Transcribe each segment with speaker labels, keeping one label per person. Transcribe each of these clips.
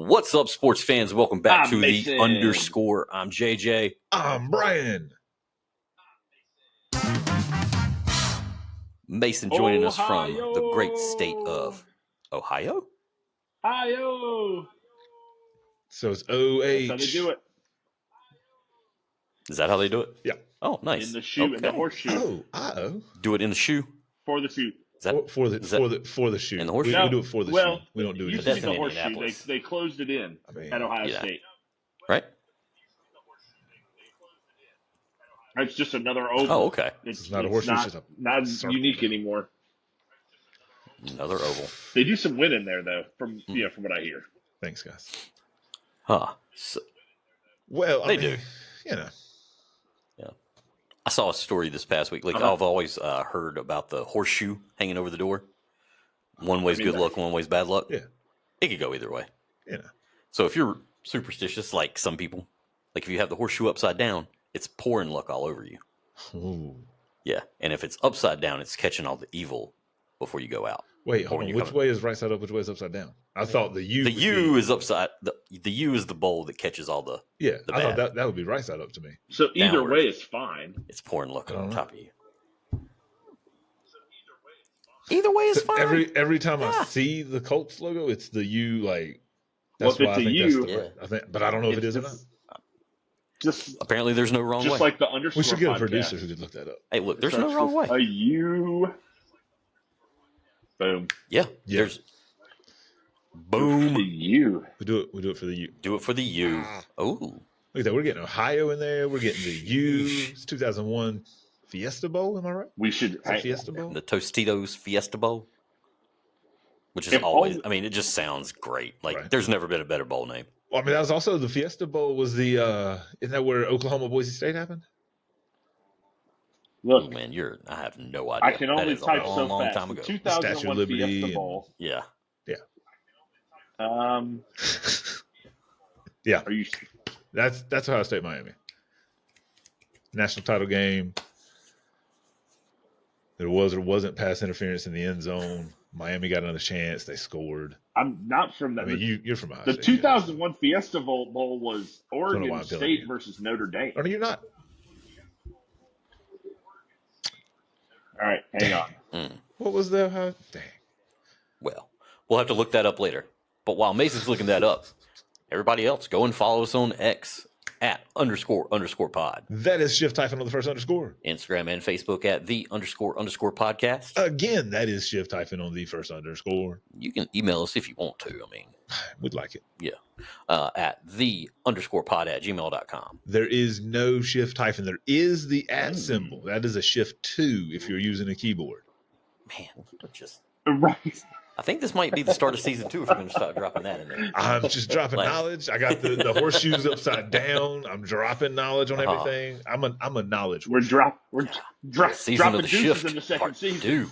Speaker 1: What's up, sports fans? Welcome back to
Speaker 2: Mason.
Speaker 1: the Underscore. I'm JJ.
Speaker 3: I'm Brian.
Speaker 1: Mason joining us from the great state of Ohio.
Speaker 2: Ohio.
Speaker 3: So it's OH.
Speaker 2: That's how they do it.
Speaker 1: Is that how they do it?
Speaker 3: Yeah.
Speaker 1: Oh, nice.
Speaker 2: In the shoe, in the horseshoe.
Speaker 1: Do it in the shoe.
Speaker 2: For the shoe.
Speaker 1: Is that
Speaker 3: for the shoe.
Speaker 1: In the horseshoe?
Speaker 3: We do it for the shoe. We don't do it in
Speaker 2: the
Speaker 3: the
Speaker 2: horseshoe. They closed it in at Ohio State.
Speaker 1: Right?
Speaker 2: It's just another oval.
Speaker 1: Oh, okay.
Speaker 3: It's not a horseshoe. It's
Speaker 2: not
Speaker 3: circle.
Speaker 2: Unique anymore.
Speaker 1: Another oval.
Speaker 2: They do some win in there, though, from what I hear.
Speaker 3: Thanks, guys.
Speaker 1: Huh. So,
Speaker 3: well,
Speaker 1: they do.
Speaker 3: You know.
Speaker 1: Yeah. I saw a story this past week. Like, I've always heard about the horseshoe hanging over the door. One way's good luck, one way's bad luck.
Speaker 3: Yeah.
Speaker 1: It could go either way.
Speaker 3: Yeah.
Speaker 1: So if you're superstitious, like some people, like if you have the horseshoe upside down, it's pouring luck all over you.
Speaker 3: Ooh.
Speaker 1: Yeah. And if it's upside down, it's catching all the evil before you go out.
Speaker 3: Wait, hold on. Which way is right side up? Which way is upside down? I thought the U.
Speaker 1: The U is upside. The U is the bowl that catches all the.
Speaker 3: Yeah,
Speaker 1: the
Speaker 3: I
Speaker 1: bad.
Speaker 3: thought that would be right side up to me.
Speaker 2: So either
Speaker 1: Downward.
Speaker 2: way is fine.
Speaker 1: It's pouring luck on top of you. Either way is fine.
Speaker 3: Every time I see the Colts logo, it's the U. Like
Speaker 2: Well,
Speaker 3: that's
Speaker 2: if
Speaker 3: why
Speaker 2: it's
Speaker 3: I think
Speaker 2: a
Speaker 3: that's
Speaker 2: U,
Speaker 3: the right. I think, but I don't know if it is or not.
Speaker 2: Just
Speaker 1: apparently, there's no wrong way.
Speaker 2: Just like the underscore.
Speaker 3: We should get a
Speaker 2: podcast.
Speaker 3: producer who could look that up.
Speaker 1: Hey, look, there's no wrong way.
Speaker 2: A U. Boom.
Speaker 1: Yeah. There's. Boom.
Speaker 2: The U.
Speaker 3: We do it for the U.
Speaker 1: Do it for the U. Oh.
Speaker 3: Look at that. We're getting Ohio in there. We're getting the U. It's 2001 Fiesta Bowl. Am I right?
Speaker 2: We should.
Speaker 3: Fiesta Bowl.
Speaker 1: The Tostitos Fiesta Bowl. Which is always. I mean, it just sounds great. Like there's never been a better bowl name.
Speaker 3: Well, I mean, that was also the Fiesta Bowl. Was the isn't that where Oklahoma Boise State happened?
Speaker 2: Look,
Speaker 1: ooh, man, I have no idea.
Speaker 2: I can only type so
Speaker 1: long
Speaker 2: fast.
Speaker 1: Time ago.
Speaker 2: 2001 Fiesta Bowl.
Speaker 1: Yeah.
Speaker 3: Yeah.
Speaker 2: Are you?
Speaker 3: That's Ohio State, Miami. National title game. There was or wasn't pass interference in the end zone. Miami got another chance. They scored.
Speaker 2: I'm not from that.
Speaker 3: I mean, you're from Ohio
Speaker 2: the
Speaker 3: State.
Speaker 2: 2001 Fiesta Bowl was Oregon State versus Notre Dame.
Speaker 3: Oh, no, you're not.
Speaker 2: All right, hang on.
Speaker 3: What was the Ohio? Dang.
Speaker 1: Well, we'll have to look that up later. But while Mason's looking that up, everybody else, go and follow us on X at _ pod.
Speaker 3: That is Shift hyphen on the first underscore.
Speaker 1: Instagram and Facebook at the _ podcast.
Speaker 3: Again, that is Shift hyphen on the first underscore.
Speaker 1: You can email us if you want to. I mean,
Speaker 3: we'd like it.
Speaker 1: Yeah. At the _ pod at gmail.com.
Speaker 3: There is no Shift hyphen. There is the at symbol. That is a Shift 2 if you're using a keyboard.
Speaker 1: Man, just
Speaker 2: right.
Speaker 1: I think this might be the start of season 2 if we're going to start dropping that in there.
Speaker 3: I'm just dropping knowledge. I got the horseshoes upside down. I'm dropping knowledge on everything. I'm a knowledge.
Speaker 2: We're dropping
Speaker 1: season of the shift
Speaker 2: in the second
Speaker 1: part
Speaker 2: season.
Speaker 1: 2.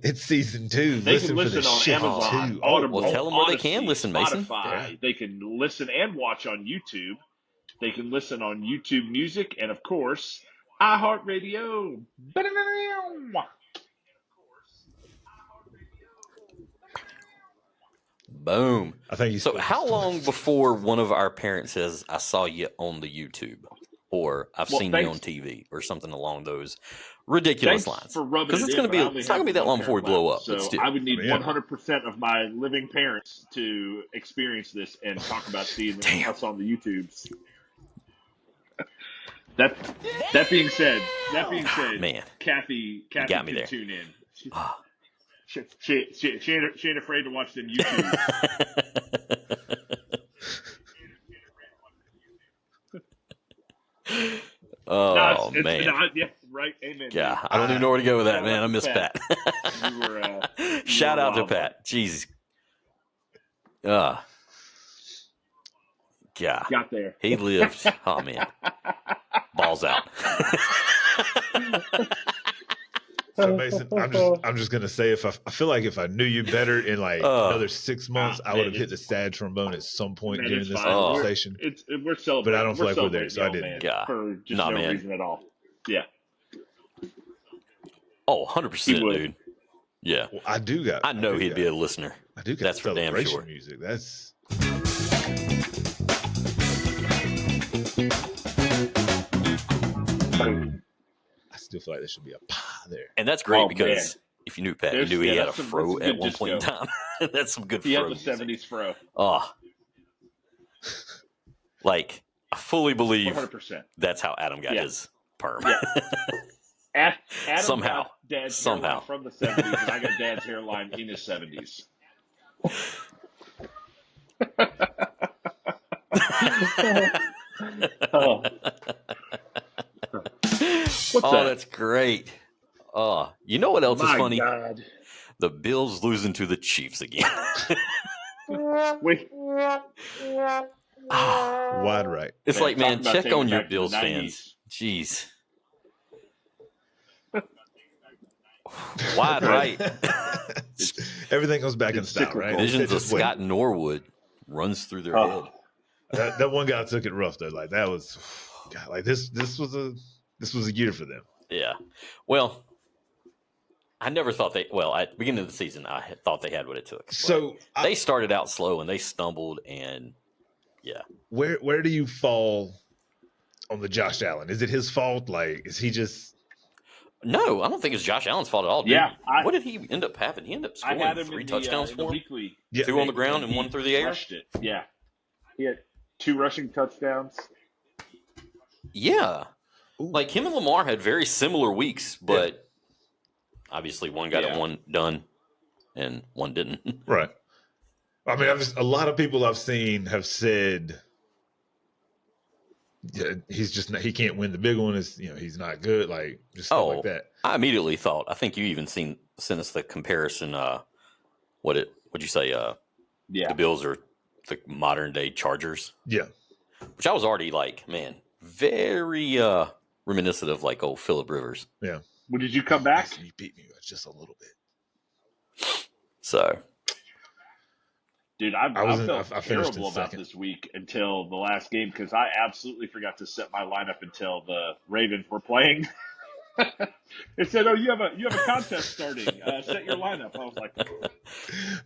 Speaker 3: It's season 2.
Speaker 2: They can listen on Amazon, Audible,
Speaker 1: well, tell them where
Speaker 2: Odyssey,
Speaker 1: they can listen, Mason.
Speaker 2: Spotify. Yeah. They can listen and watch on YouTube. They can listen on YouTube Music and, of course, iHeartRadio.
Speaker 1: Boom.
Speaker 3: I think
Speaker 1: so. How long before one of our parents says, "I saw you on the YouTube," or "I've seen you on TV," or something along those ridiculous lines? Because it's not going to be that long before we blow up.
Speaker 2: So I would need 100% of my living parents to experience this and talk about seeing us on the YouTubes. That being said,
Speaker 1: man,
Speaker 2: Kathy
Speaker 1: got me
Speaker 2: can
Speaker 1: there.
Speaker 2: Tune in. She ain't afraid to watch them YouTube.
Speaker 1: Oh man!
Speaker 2: Yeah, right. Amen.
Speaker 1: Yeah, I don't even know where to go with that, man. I miss Pat. Shout out to Pat. Jeez. Yeah.
Speaker 2: Got there.
Speaker 1: He lived. Oh man. Balls out.
Speaker 3: So Mason, I'm just gonna say I feel like if I knew you better in like another 6 months, I would have hit the sad trombone at some point during this conversation.
Speaker 2: We're celebrating.
Speaker 3: But I don't feel like we're there, so I didn't.
Speaker 1: Yeah.
Speaker 2: For just no reason at all. Yeah.
Speaker 1: Oh, 100%, dude. Yeah.
Speaker 3: Well,
Speaker 1: I know he'd be a listener.
Speaker 3: I do got
Speaker 1: that's for damn sure.
Speaker 3: Music. That's. I still feel like there should be a pie there.
Speaker 1: And that's great because if you knew Pat, you knew he had a fro at one point in time. That's some good fro.
Speaker 2: He had the 70s fro.
Speaker 1: Oh. Like, I fully believe
Speaker 2: 100%.
Speaker 1: That's how Adam got his perm.
Speaker 2: Yeah. Adam
Speaker 1: somehow.
Speaker 2: got Dad's hairline from the 70s, and I got Dad's hairline in his 70s.
Speaker 1: That's great. You know what else is funny?
Speaker 2: God.
Speaker 1: The Bills losing to the Chiefs again.
Speaker 2: Wait.
Speaker 3: Wide right.
Speaker 1: It's like, man, check on your Bills fans. Jeez. Wide right.
Speaker 3: Everything goes back in style, right?
Speaker 1: Visions of Scott Norwood runs through their head.
Speaker 3: That one guy took it rough though. Like that was, God, like this was a year for them.
Speaker 1: Yeah. Well, I never thought at the beginning of the season, I thought they had what it took.
Speaker 3: So
Speaker 1: they started out slow and they stumbled, and
Speaker 3: where do you fall on the Josh Allen? Is it his fault? Like, is he just?
Speaker 1: No, I don't think it's Josh Allen's fault at all. Dude.
Speaker 2: Yeah.
Speaker 1: What did he end up having? He ended up scoring 3 touchdowns for him. 2 on the ground and 1 through the air.
Speaker 2: Rushed it. Yeah. He had 2 rushing touchdowns.
Speaker 1: Yeah. Ooh. Like him and Lamar had very similar weeks, but obviously one got it one done and one didn't.
Speaker 3: Right. I mean, a lot of people I've seen have said he can't win the big one. He's not good. Like just stuff like that.
Speaker 1: I immediately thought. I think you even sent us the comparison. What'd you say? The Bills are the modern day Chargers.
Speaker 3: Yeah.
Speaker 1: Which I was already like, man, very reminiscent of like old Phillip Rivers.
Speaker 3: Yeah.
Speaker 2: Well, did you come back?
Speaker 3: You beat me just a little bit.
Speaker 1: So.
Speaker 2: Dude, I felt terrible about this week until the last game because I absolutely forgot to set my lineup until the Ravens were playing. It said, "Oh, you have a contest starting. Set your lineup." I was like,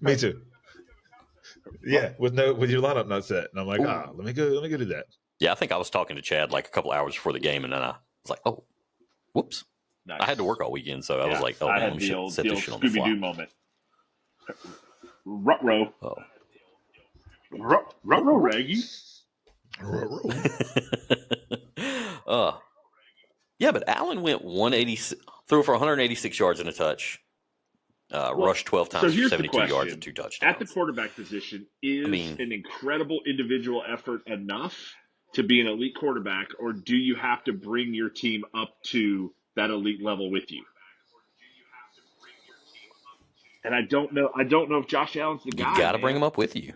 Speaker 3: "Me too." Yeah, with your lineup not set, and I'm like, let me go do that.
Speaker 1: Yeah, I think I was talking to Chad like a couple hours before the game, and then I was like, "Oh, whoops!" Nice. I had to work all weekend, so I was like, "Oh, man, I'm going to set this shit on the fly."
Speaker 2: Scooby-Doo moment. Ruh-roh.
Speaker 1: Oh.
Speaker 2: Ruh-roh, Raggy.
Speaker 1: Yeah, but Allen went 186, threw for 186 yards and a touch, rushed 12 times for 72 yards and 2 touchdowns.
Speaker 2: At the quarterback position, an incredible individual effort enough to be an elite quarterback, or do you have to bring your team up to that elite level with you? And I don't know if Josh Allen's the guy.
Speaker 1: You got to bring him up with you.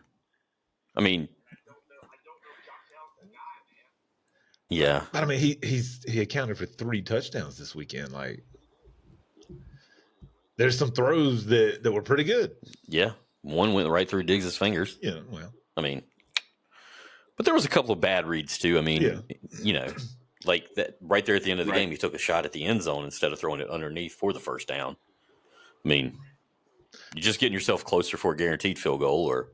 Speaker 1: I mean, yeah.
Speaker 3: But I mean, he accounted for 3 touchdowns this weekend. Like, there's some throws that were pretty good.
Speaker 1: Yeah, one went right through Diggs' fingers.
Speaker 3: Yeah, well,
Speaker 1: I mean, but there was a couple of bad reads too. I mean, like that right there at the end of the game, he took a shot at the end zone instead of throwing it underneath for the first down. I mean, you're just getting yourself closer for a guaranteed field goal, or.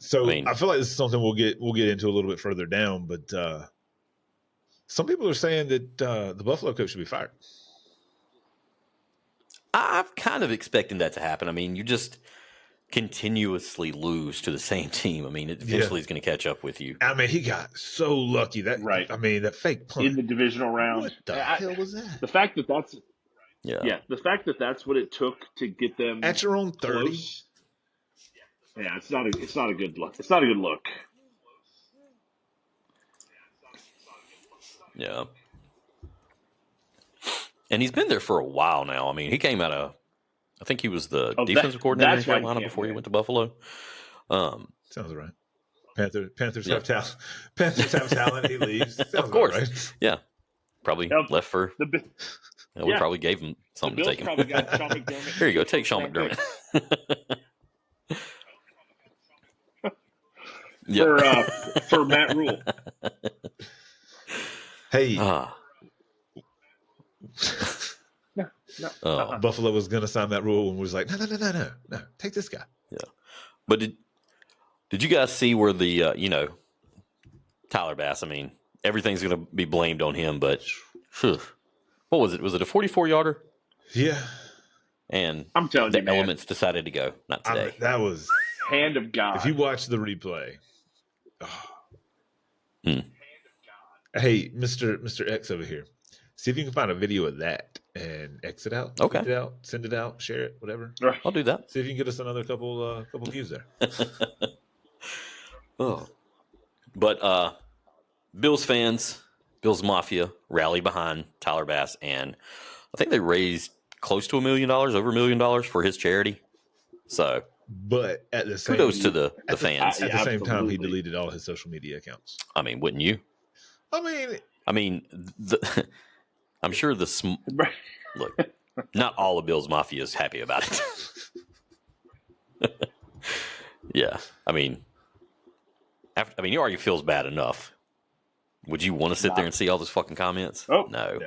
Speaker 3: So I feel like this is something we'll get into a little bit further down, but some people are saying that the Buffalo coach should be fired.
Speaker 1: I'm kind of expecting that to happen. I mean, you just continuously lose to the same team. I mean, it eventually is going to catch up with you.
Speaker 3: I mean, he got so lucky that I mean, that fake punt
Speaker 2: in the divisional round.
Speaker 3: What the hell was that?
Speaker 2: The fact that that's the fact that that's what it took to get them
Speaker 3: at your own 30.
Speaker 2: Close. Yeah, it's not a good look. It's not a good look.
Speaker 1: Yeah. And he's been there for a while now. I mean, he came out of, I think he was the defensive coordinator in Carolina before he went to Buffalo.
Speaker 3: Sounds right. Panthers have talent. Panthers have talent. He leaves. Sounds
Speaker 1: of course.
Speaker 3: Right.
Speaker 1: Yeah. Probably left for. We probably gave him something to take him.
Speaker 2: Probably got Sean McDermott.
Speaker 1: Here you go. Take Sean McDermott.
Speaker 2: For Matt Rule.
Speaker 3: Hey. Buffalo was going to sign that rule and was like, no, take this guy.
Speaker 1: Yeah. But did you guys see where the, Tyler Bass, I mean, everything's going to be blamed on him, but what was it? Was it a 44-yarder?
Speaker 3: Yeah.
Speaker 1: And
Speaker 2: I'm telling you,
Speaker 1: elements decided to go, not today.
Speaker 3: That was
Speaker 2: hand of God.
Speaker 3: If you watch the replay. Hey, Mr. X over here. See if you can find a video of that and exit out.
Speaker 1: Okay.
Speaker 3: Tweet it out, send it out, share it, whatever.
Speaker 1: I'll do that.
Speaker 3: See if you can get us another couple views there.
Speaker 1: But Bills fans, Bills Mafia rally behind Tyler Bass, and I think they raised close to $1 million, over $1 million for his charity. So,
Speaker 3: but at the same
Speaker 1: kudos to the fans.
Speaker 3: At the same time, he deleted all his social media accounts.
Speaker 1: I mean, wouldn't you?
Speaker 3: I mean,
Speaker 1: I'm sure look, not all the Bills Mafia is happy about it. Yeah, I mean, he already feels bad enough. Would you want to sit there and see all those fucking comments?
Speaker 2: Oh,
Speaker 1: no.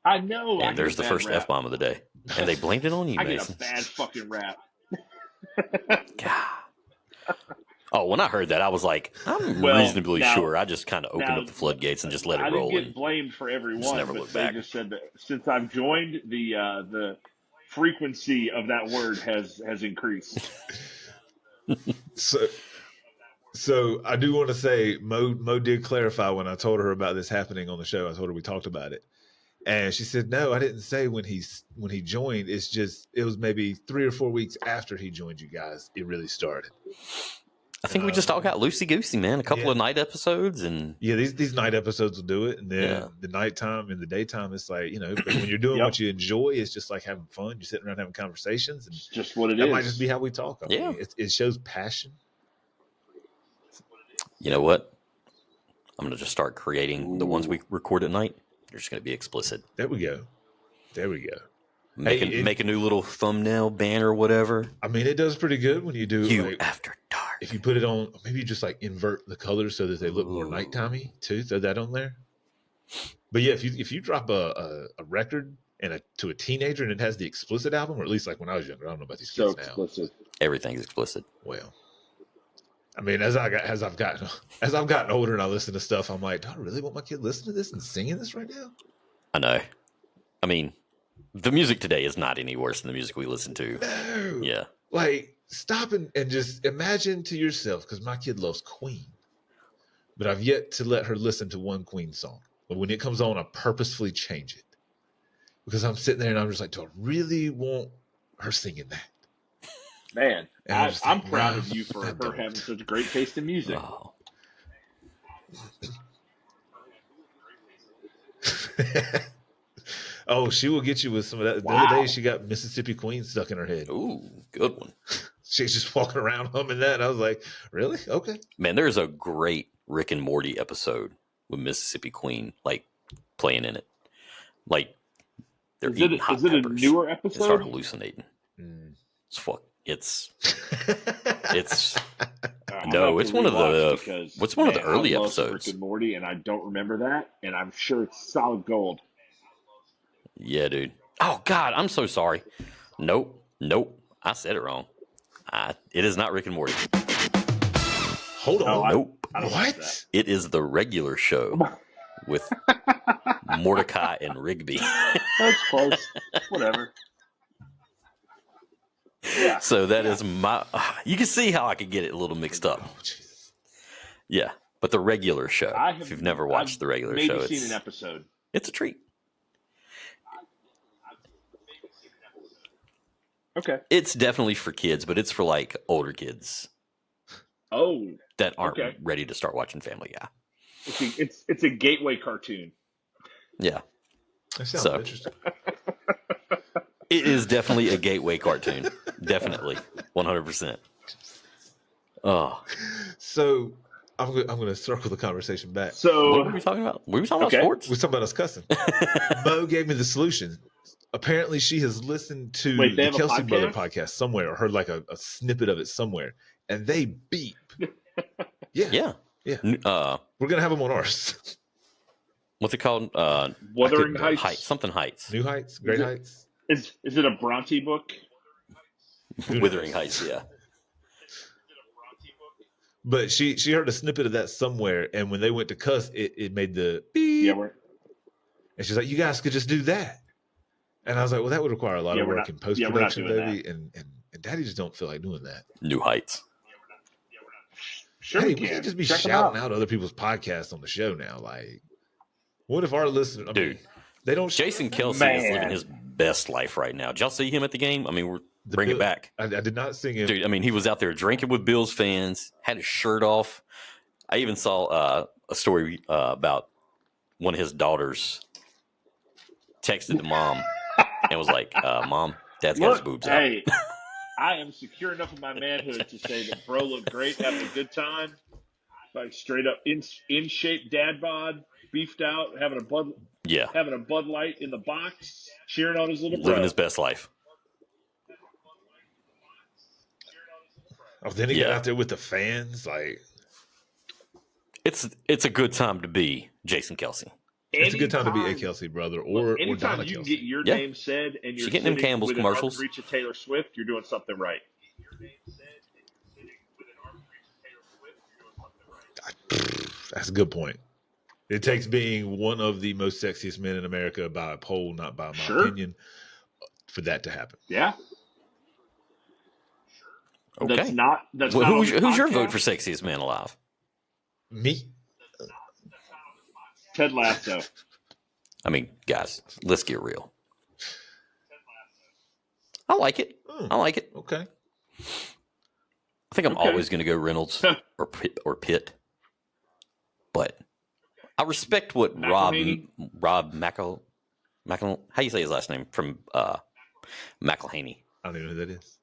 Speaker 2: I know.
Speaker 1: And there's the first F-bomb of the day. And they blamed it on you, Mason.
Speaker 2: I get a bad fucking rap.
Speaker 1: God. Oh, when I heard that, I was like, I'm reasonably sure. I just kind of opened up the floodgates and just let it roll.
Speaker 2: I didn't get blamed for every one, but they just said that since I've joined, the frequency of that word has increased.
Speaker 3: So I do want to say, Mo did clarify when I told her about this happening on the show. I told her we talked about it. And she said, no, I didn't say when he joined. It's just, it was maybe 3 or 4 weeks after he joined you guys, it really started.
Speaker 1: I think we just all got loosey-goosey, man. A couple of night episodes. And
Speaker 3: these night episodes will do it. And then the nighttime and the daytime, it's like, when you're doing what you enjoy, it's just like having fun. You're sitting around having conversations. And
Speaker 2: it's just what it is.
Speaker 3: That might just be how we talk. I mean, it shows passion.
Speaker 1: You know what? I'm going to just start creating the ones we record at night. They're just going to be explicit.
Speaker 3: There we go.
Speaker 1: Make a new little thumbnail, banner, whatever.
Speaker 3: I mean, it does pretty good when you do
Speaker 1: After Dark.
Speaker 3: If you put it on, maybe you just invert the colors so that they look more nighttimey too. Throw that on there. But yeah, if you drop a record to a teenager and it has the explicit album, or at least like when I was younger, I don't know about these kids now.
Speaker 2: Explicit.
Speaker 1: Everything's explicit.
Speaker 3: Well, I mean, as I've gotten older and I listen to stuff, I'm like, do I really want my kid listening to this and singing this right now?
Speaker 1: I know. I mean, the music today is not any worse than the music we listen to.
Speaker 3: No.
Speaker 1: Yeah.
Speaker 3: Stop and just imagine to yourself, because my kid loves Queen, but I've yet to let her listen to one Queen song. But when it comes on, I purposefully change it because I'm sitting there and I'm just like, do I really want her singing that?
Speaker 2: Man, I'm proud of you for her having such great taste in music.
Speaker 1: Oh.
Speaker 3: Oh, she will get you with some of that. Wow. The other day, she got Mississippi Queen stuck in her head.
Speaker 1: Ooh, good one.
Speaker 3: She's just walking around humming that. I was like, really? Okay.
Speaker 1: Man, there's a great Rick and Morty episode with Mississippi Queen, playing in it. They're eating hot peppers.
Speaker 2: Is it a newer episode?
Speaker 1: And start hallucinating. It's no, it's one of the early episodes.
Speaker 2: Rick and Morty, and I don't remember that, and I'm sure it's solid gold.
Speaker 1: Yeah, dude. Oh God, I'm so sorry. Nope. I said it wrong. It is not Rick and Morty.
Speaker 3: Hold on.
Speaker 1: Nope.
Speaker 3: What?
Speaker 1: It is the regular show with Mordecai and Rigby.
Speaker 2: That's close. Whatever.
Speaker 1: Yeah. So that is my. You can see how I could get it a little mixed up.
Speaker 3: Oh, Jesus.
Speaker 1: Yeah, but the regular show. If you've never watched the regular show,
Speaker 2: maybe seen an episode.
Speaker 1: It's a treat.
Speaker 2: Okay.
Speaker 1: It's definitely for kids, but it's for older kids.
Speaker 2: Oh.
Speaker 1: That aren't ready to start watching Family Guy.
Speaker 2: It's a gateway cartoon.
Speaker 1: Yeah.
Speaker 3: That sounds interesting.
Speaker 1: It is definitely a gateway cartoon. Definitely. 100%. Oh.
Speaker 3: So I'm going to circle the conversation back.
Speaker 2: So
Speaker 1: what were we talking about? We were talking about sports.
Speaker 3: We were talking about us cussing. Mo gave me the solution. Apparently, she has listened to the Kelsey Brother podcast somewhere, or heard a snippet of it somewhere, and they beep. Yeah. We're gonna have them on ours.
Speaker 1: What's it called?
Speaker 2: Wuthering Heights.
Speaker 1: Something Heights.
Speaker 3: New Heights. Great Heights.
Speaker 2: Is it a Bronte book?
Speaker 1: Wuthering Heights, yeah.
Speaker 3: But she heard a snippet of that somewhere, and when they went to cuss, it made the beep.
Speaker 2: Yeah,
Speaker 3: and she's like, "You guys could just do that." And I was like, "Well, that would require a lot of work in post production, baby." And Daddy just don't feel like doing that.
Speaker 1: New Heights.
Speaker 2: Sure,
Speaker 3: we can just be shouting out other people's podcasts on the show now. Like, what if our listeners,
Speaker 1: dude,
Speaker 3: they don't?
Speaker 1: Jason Kelce is living his best life right now. Did y'all see him at the game? I mean, we're bring it back.
Speaker 3: I did not see him,
Speaker 1: dude. I mean, he was out there drinking with Bills fans, had his shirt off. I even saw a story about one of his daughters texted the mom and was like, "Mom, Dad's got his boobs out."
Speaker 2: Hey, I am secure enough in my manhood to say that bro looked great, having a good time, like straight up in shape dad bod, beefed out, having a Bud Light in the box, cheering on his little
Speaker 1: living his best life.
Speaker 3: Oh, then he got out there with the fans. Like,
Speaker 1: it's a good time to be Jason Kelce.
Speaker 3: It's a good time to be a Kelce brother or
Speaker 2: anytime
Speaker 3: Donna
Speaker 2: you
Speaker 3: Kelce.
Speaker 2: Get your name said and you're
Speaker 1: getting them Campbell's commercials.
Speaker 2: An reach of Taylor Swift, you're doing something right.
Speaker 3: That's a good point. It takes being one of the most sexiest men in America by a poll, not by my opinion, for that to happen.
Speaker 2: Yeah.
Speaker 1: Okay.
Speaker 2: That's
Speaker 1: who's your vote for sexiest man alive?
Speaker 3: Me.
Speaker 2: Ted Lasso.
Speaker 1: I mean, guys, let's get real. I like it. I like it.
Speaker 3: Okay.
Speaker 1: I think I'm always going to go Reynolds or Pitt. But I respect what Rob McElhenney, how you say his last name, from McElhenney.
Speaker 3: I don't even know who that is.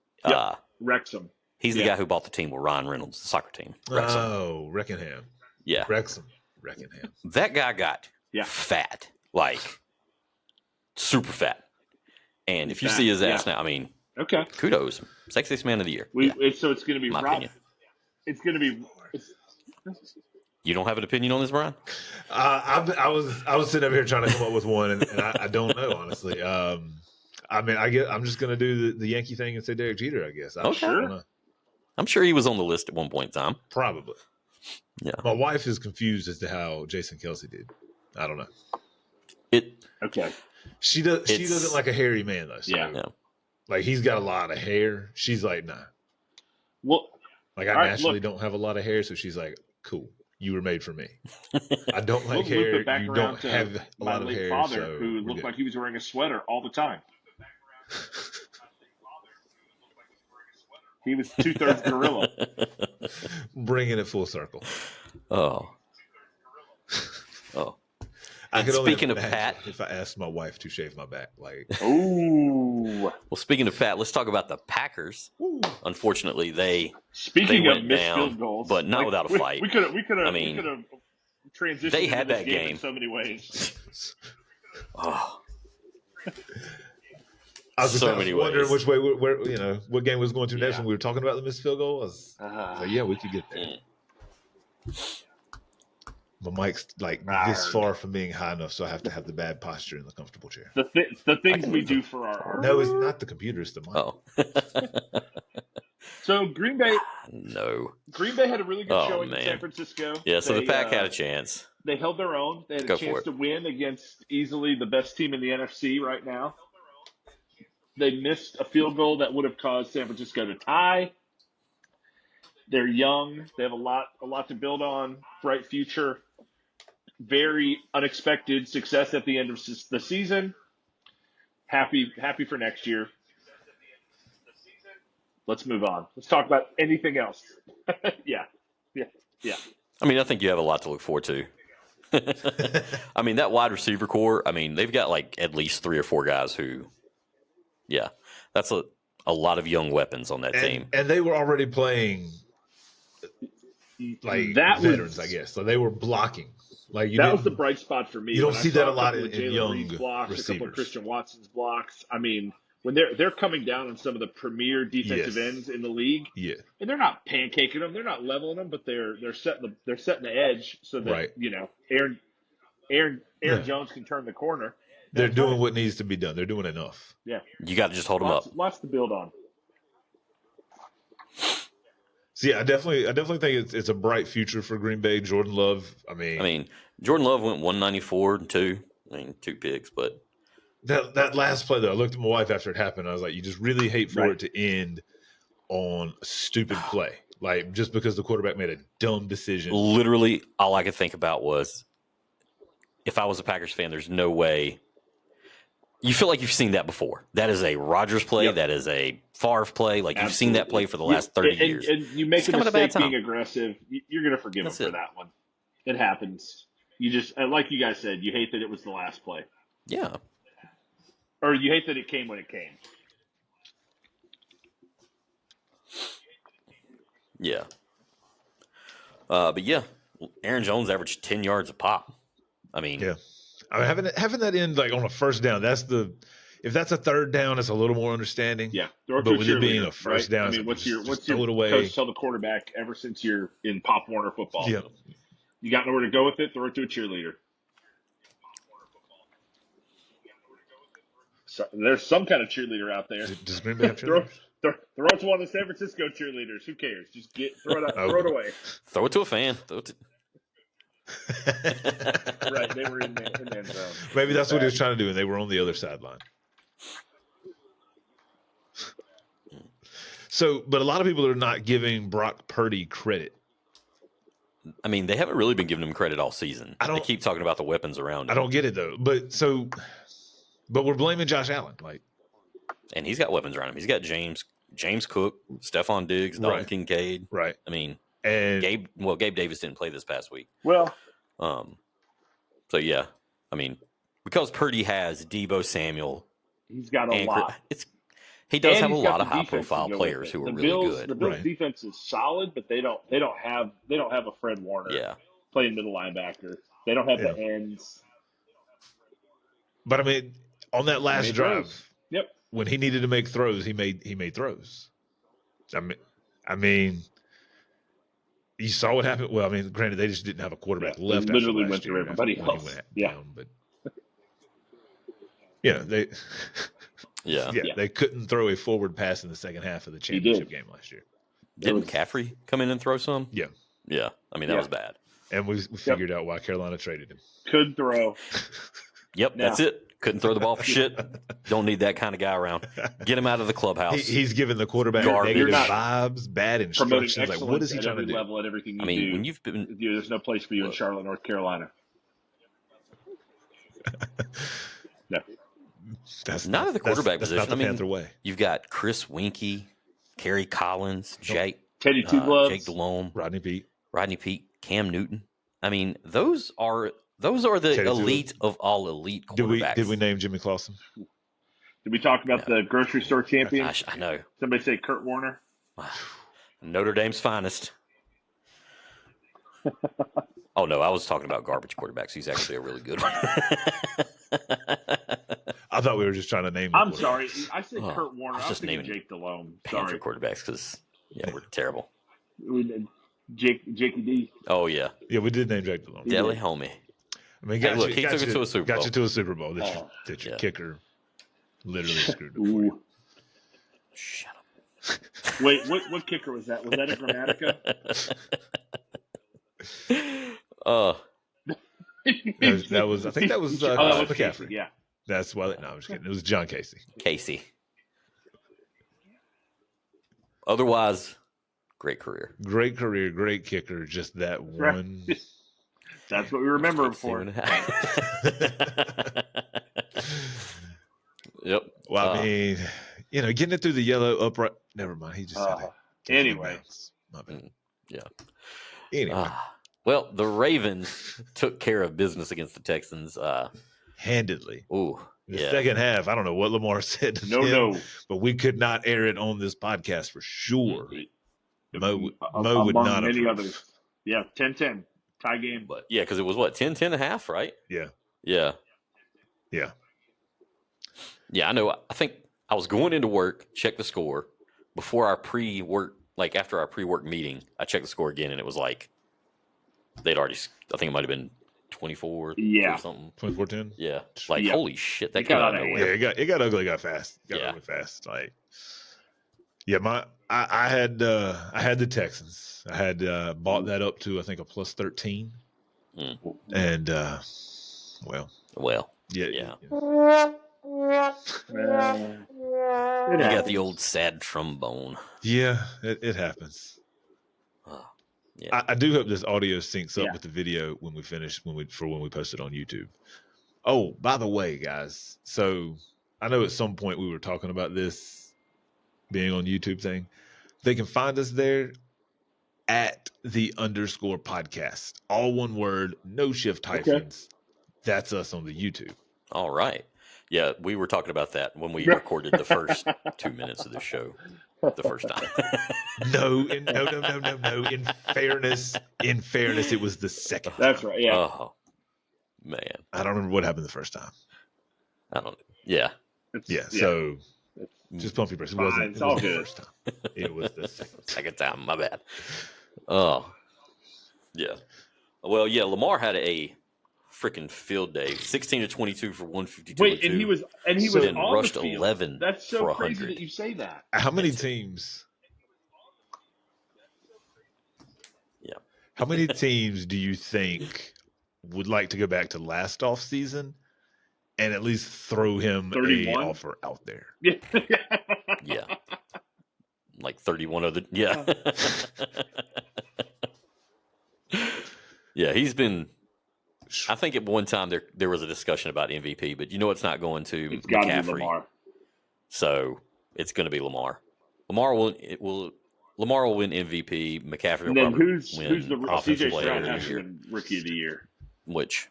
Speaker 2: Wrexham.
Speaker 1: He's the guy who bought the team with Ryan Reynolds, the soccer team.
Speaker 3: Wrexham. Oh, Reckenham.
Speaker 1: Yeah.
Speaker 3: Wrexham.
Speaker 1: That guy got fat, like super fat. And if you see his ass now, I mean, kudos. Sexiest man of the year.
Speaker 2: So it's going to be
Speaker 1: my opinion.
Speaker 2: It's going to be.
Speaker 3: You
Speaker 1: don't have an opinion on this, Brian?
Speaker 3: I was sitting up here trying to come up with one, and I don't know, honestly. I mean, I'm just going to do the Yankee thing and say Derek Jeter, I guess.
Speaker 1: I'm sure he was on the list at one point in time.
Speaker 3: Probably.
Speaker 1: Yeah.
Speaker 3: My wife is confused as to how Jason Kelce did. I don't know. She doesn't like a hairy man though. So, like, he's got a lot of hair. She's like, nah.
Speaker 2: Well,
Speaker 3: like, I naturally don't have a lot of hair, so she's like, cool. You were made for me. I don't like hair. You don't have a lot of hair.
Speaker 2: My late father, who looked like he was wearing a sweater all the time. He was 2/3 gorilla.
Speaker 3: Bringing it full circle.
Speaker 1: Oh.
Speaker 3: I could
Speaker 1: speaking
Speaker 3: only
Speaker 1: of Pat,
Speaker 3: if I asked my wife to shave my back, like,
Speaker 2: ooh.
Speaker 1: Well, speaking of Pat, let's talk about the Packers.
Speaker 3: Ooh.
Speaker 1: Unfortunately, they
Speaker 2: went
Speaker 1: of
Speaker 2: missed
Speaker 1: down,
Speaker 2: field goals,
Speaker 1: but not without a fight.
Speaker 2: We could have transitioned.
Speaker 1: They had that
Speaker 2: game
Speaker 1: game
Speaker 2: in so many ways.
Speaker 3: I was
Speaker 1: many
Speaker 3: wondering
Speaker 1: ways.
Speaker 3: which way, where what game was going to next when we were talking about the missed field goal. I was like, yeah, we could get there. My mic's like this far from being high enough, so I have to have the bad posture in the comfortable chair.
Speaker 2: The things we do for our
Speaker 3: No, it's not the computer, it's the mic.
Speaker 1: Oh.
Speaker 2: So Green Bay had a really good showing in San Francisco.
Speaker 1: Yeah, so the Pack had a chance.
Speaker 2: They held their own. They had a chance to win against easily the best team in the NFC right now. They missed a field goal that would have caused San Francisco to tie. They're young. They have a lot to build on. Bright future. Very unexpected success at the end of the season. Happy for next year. Let's move on. Let's talk about anything else. Yeah.
Speaker 1: I mean, I think you have a lot to look forward to. I mean, that wide receiver core, I mean, they've got like at least 3 or 4 guys who, that's a lot of young weapons on that team.
Speaker 3: And they were already playing like veterans, I guess. So they were blocking. Like
Speaker 2: that was the bright spot for me.
Speaker 3: You don't see that a lot in young
Speaker 2: Reed's blocks,
Speaker 3: receivers.
Speaker 2: A couple of Christian Watson's blocks. I mean, when they're coming down on some of the premier defensive ends in the league, and they're not pancaking them, they're not leveling them, but they're setting the edge so that Aaron Jones can turn the corner.
Speaker 3: They're doing what needs to be done. They're doing enough.
Speaker 2: Yeah.
Speaker 1: You got to just hold them up.
Speaker 2: Lots to build on.
Speaker 3: See, I definitely think it's a bright future for Green Bay. Jordan Love. I mean,
Speaker 1: Jordan Love went 194 and 2. 2 picks, but
Speaker 3: that last play though, I looked at my wife after it happened. I was like, you just really hate for it to end on a stupid play, like just because the quarterback made a dumb decision.
Speaker 1: Literally, all I could think about was, if I was a Packers fan, there's no way. You feel like you've seen that before. That is a Rodgers play. Yep. That is a Favre play. Like, you've seen that play for the last 30 years.
Speaker 2: And you make a mistake being aggressive, you're going to forgive him for that one. It happens. You just, like you guys said, you hate that it was the last play.
Speaker 1: Yeah.
Speaker 2: Or you hate that it came when it came.
Speaker 1: Yeah. But yeah, Aaron Jones averaged 10 yards a pop. I mean,
Speaker 3: yeah. I mean, having that end like on a first down, if that's a third down, it's a little more understanding.
Speaker 2: Yeah.
Speaker 3: But with it being a first down,
Speaker 2: I mean, what's your coach tell the quarterback ever since you're in Pop Warner football?
Speaker 3: Yeah.
Speaker 2: You got nowhere to go with it, throw it to a cheerleader. So, there's some kind of cheerleader out there.
Speaker 3: Does Green Bay have cheerleaders?
Speaker 2: Throw it to one of the San Francisco cheerleaders. Who cares? Just throw it throw it away.
Speaker 1: Throw it to a fan.
Speaker 2: Right, they were in the end zone.
Speaker 3: Maybe that's what he was trying to do, and they were on the other sideline. So, but a lot of people are not giving Brock Purdy credit.
Speaker 1: I mean, they haven't really been giving him credit all season. They keep talking about the weapons around him.
Speaker 3: I don't get it though. But we're blaming Josh Allen,
Speaker 1: and he's got weapons around him. He's got James Cook, Stephon Diggs, Dalton Kincaid.
Speaker 3: Right.
Speaker 1: I mean,
Speaker 3: and
Speaker 1: Gabe Davis didn't play this past week.
Speaker 2: Well,
Speaker 1: so yeah, I mean, because Purdy has Deebo Samuel,
Speaker 2: he's got a lot.
Speaker 1: He does have a lot of high-profile players who are really good.
Speaker 2: The Bills' defense is solid, but they don't have a Fred Warner playing middle linebacker. They don't have the ends.
Speaker 3: But I mean, on that last drive,
Speaker 2: yep,
Speaker 3: when he needed to make throws, he made throws. I mean, you saw what happened. Well, I mean, granted, they just didn't have a quarterback left.
Speaker 2: They literally went through everybody else.
Speaker 3: Down, but they.
Speaker 1: Yeah,
Speaker 3: they couldn't throw a forward pass in the second half of the championship game last year.
Speaker 1: Didn't McCaffrey come in and throw some?
Speaker 3: Yeah.
Speaker 1: I mean, that was bad.
Speaker 3: And we figured out why Carolina traded him.
Speaker 2: Could throw.
Speaker 1: Yep, that's it. Couldn't throw the ball for shit. Don't need that kind of guy around. Get him out of the clubhouse.
Speaker 3: He's giving the quarterback negative vibes, bad instructions. Like, what is he trying to do?
Speaker 2: Level at everything you
Speaker 1: do.
Speaker 2: When
Speaker 1: you've been,
Speaker 2: there's no place for you in Charlotte, North Carolina. No.
Speaker 3: That's
Speaker 1: not at the quarterback position.
Speaker 3: Not the Panther way.
Speaker 1: You've got Chris Winkie, Kerry Collins, Teddy
Speaker 2: Two Gloves,
Speaker 1: Jake Delhomme,
Speaker 3: Rodney Peete,
Speaker 1: Cam Newton. I mean, those are the elite of all elite quarterbacks.
Speaker 3: Did we name Jimmy Clausen?
Speaker 2: Did we talk about the grocery store champion?
Speaker 1: Gosh, I know.
Speaker 2: Somebody say Kurt Warner.
Speaker 1: Notre Dame's finest. Oh no, I was talking about garbage quarterbacks. He's actually a really good one.
Speaker 3: I thought we were just trying to name.
Speaker 2: I'm sorry, I said Kurt Warner. I was just naming Jake Delhomme.
Speaker 1: Panther quarterbacks because we're terrible.
Speaker 2: Jakey D.
Speaker 1: Oh yeah,
Speaker 3: we did name Jake Delhomme.
Speaker 1: Deli homie.
Speaker 3: I mean, he took it to a Super Bowl. Got you to a Super Bowl. That your kicker literally screwed it for you.
Speaker 1: Shut
Speaker 2: up. Wait, what kicker was that? Was that a Grammatica?
Speaker 3: That was. I think that was McCaffrey.
Speaker 2: Yeah.
Speaker 3: That's why. No, I'm just kidding. It was John Casey.
Speaker 1: Otherwise, great career.
Speaker 3: Great kicker. Just that one.
Speaker 2: That's what we remember him for.
Speaker 1: Yep.
Speaker 3: Well, I mean, getting it through the yellow upright. Never mind. He just had
Speaker 2: anyway.
Speaker 3: My bad.
Speaker 1: Yeah.
Speaker 3: Anyway.
Speaker 1: Well, the Ravens took care of business against the Texans.
Speaker 3: Handedly.
Speaker 1: Ooh.
Speaker 3: The second half, I don't know what Lamar said to them, but we could not air it on this podcast for sure. Mo would not have.
Speaker 2: Many others. Yeah, 10-10. Tie game.
Speaker 1: But yeah, because it was 10-10 and a half, right?
Speaker 3: Yeah.
Speaker 1: Yeah.
Speaker 3: Yeah.
Speaker 1: Yeah, I know. I think I was going into work, check the score before our pre-work, like after our pre-work meeting. I checked the score again, and it was like they'd already. I think it might have been 24
Speaker 2: or
Speaker 1: something.
Speaker 3: 24-10?
Speaker 1: Yeah. Like, holy shit, that came out of nowhere.
Speaker 3: Yeah, it got ugly, got fast. Ugly fast. Like, yeah, I had the Texans. I had bought that up to, I think, a plus 13. And, well. Yeah.
Speaker 1: You got the old sad trombone.
Speaker 3: Yeah, it happens.
Speaker 1: Yeah.
Speaker 3: I do hope this audio syncs up with the video when we finish, when we post it on YouTube. Oh, by the way, guys, so I know at some point we were talking about this being on YouTube thing. They can find us there at _podcast. All one word, no shift hyphens. That's us on the YouTube.
Speaker 1: All right. Yeah, we were talking about that when we recorded the first 2 minutes of the show the first time.
Speaker 3: No. In fairness, it was the second time.
Speaker 2: That's right. Yeah.
Speaker 1: Oh, man.
Speaker 3: I don't remember what happened the first time.
Speaker 1: I don't know. Yeah.
Speaker 3: So just pump your brakes. It wasn't the first time. It was the
Speaker 1: second time. My bad. Oh, yeah. Well, yeah, Lamar had a freaking field day. 16-22 for 152.
Speaker 2: Wait, and he was on
Speaker 1: rushed
Speaker 2: the field.
Speaker 1: 11.
Speaker 2: That's so crazy that you say that.
Speaker 3: How many teams?
Speaker 1: Yeah.
Speaker 3: How many teams do you think would like to go back to last off season and at least throw him
Speaker 2: 31?
Speaker 3: a offer out there?
Speaker 1: Yeah. Like 31 other. Yeah. Yeah, he's been. I think at one time there was a discussion about MVP, but it's not going to
Speaker 2: it's got to be
Speaker 1: Lamar. So it's going to be Lamar. Lamar will win MVP. McCaffrey will probably win
Speaker 2: who's the
Speaker 1: offensive
Speaker 2: CJ
Speaker 1: player
Speaker 2: Stroud
Speaker 1: of the
Speaker 2: has to
Speaker 1: year.
Speaker 2: win Rookie of the Year.
Speaker 1: Which?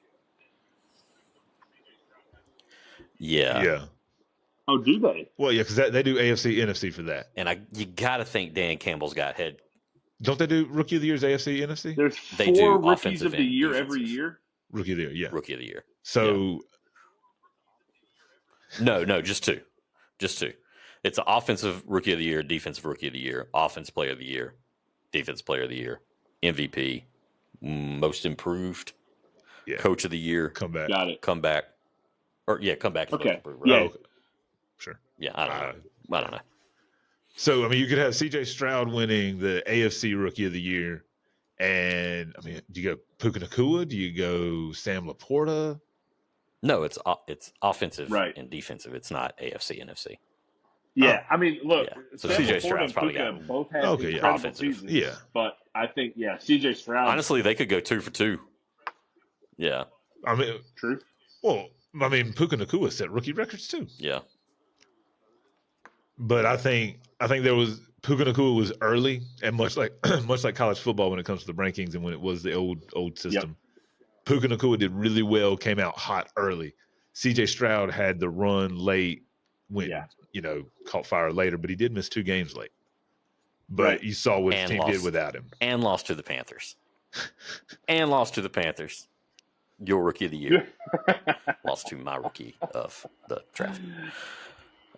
Speaker 1: Yeah.
Speaker 3: Yeah.
Speaker 2: Oh, do they?
Speaker 3: Well, yeah, because they do AFC, NFC for that.
Speaker 1: And you got to think Dan Campbell's got head.
Speaker 3: Don't they do Rookie of the Year's AFC, NFC?
Speaker 2: There's
Speaker 1: they do
Speaker 2: Rookies of the Year every year.
Speaker 3: Rookie of the Year, yeah.
Speaker 1: Rookie of the Year.
Speaker 3: So.
Speaker 1: Yeah. No, just two. Just two. It's an offensive Rookie of the Year, defensive Rookie of the Year, offense Player of the Year, defense Player of the Year, MVP, Most Improved, Coach of the Year.
Speaker 3: Comeback.
Speaker 2: Got it.
Speaker 1: Comeback. Comeback.
Speaker 2: Okay.
Speaker 1: Improved,
Speaker 2: right?
Speaker 1: Yeah.
Speaker 3: Okay. Sure.
Speaker 1: Yeah, I don't know.
Speaker 3: So, I mean, you could have CJ Stroud winning the AFC Rookie of the Year. And, I mean, do you go Puka Nacua? Do you go Sam Laporta?
Speaker 1: No, it's offensive
Speaker 2: and
Speaker 1: defensive. It's not AFC, NFC.
Speaker 2: Yeah, I mean, look.
Speaker 1: Yeah. So CJ Stroud's probably got
Speaker 2: both have incredible seasons.
Speaker 3: Yeah,
Speaker 2: but I think CJ Stroud.
Speaker 1: Honestly, they could go 2 for 2. Yeah,
Speaker 3: I mean,
Speaker 2: true.
Speaker 3: Well, I mean, Puka Nacua set rookie records too.
Speaker 1: Yeah,
Speaker 3: but I think there was Puka Nacua was early, and much like college football when it comes to the rankings and when it was the old system. Yep. Puka Nacua did really well, came out hot early. CJ Stroud had the run late, went caught fire later, but he did miss 2 games late. But you saw what his team did without him.
Speaker 1: And lost to the Panthers. Your Rookie of the Year. Lost to my rookie of the draft.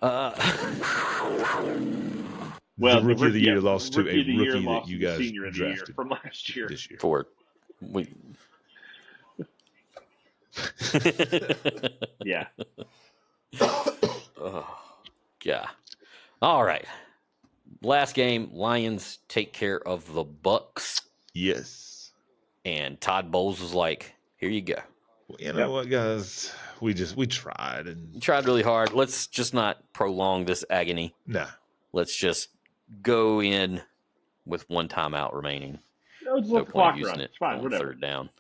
Speaker 3: Well, the Rookie of the Year lost to a rookie that you guys
Speaker 2: Senior
Speaker 3: drafted
Speaker 2: from last year.
Speaker 3: This year.
Speaker 2: Yeah.
Speaker 1: Oh, yeah. All right. Last game, Lions take care of the Bucks.
Speaker 3: Yes.
Speaker 1: And Todd Bowles was like, "Here you go."
Speaker 3: Well, you know what, guys? We tried and
Speaker 1: tried really hard. Let's just not prolong this agony.
Speaker 3: Nah.
Speaker 1: Let's just go in with 1 timeout remaining.
Speaker 2: No point using it
Speaker 1: on whatever. 3rd down.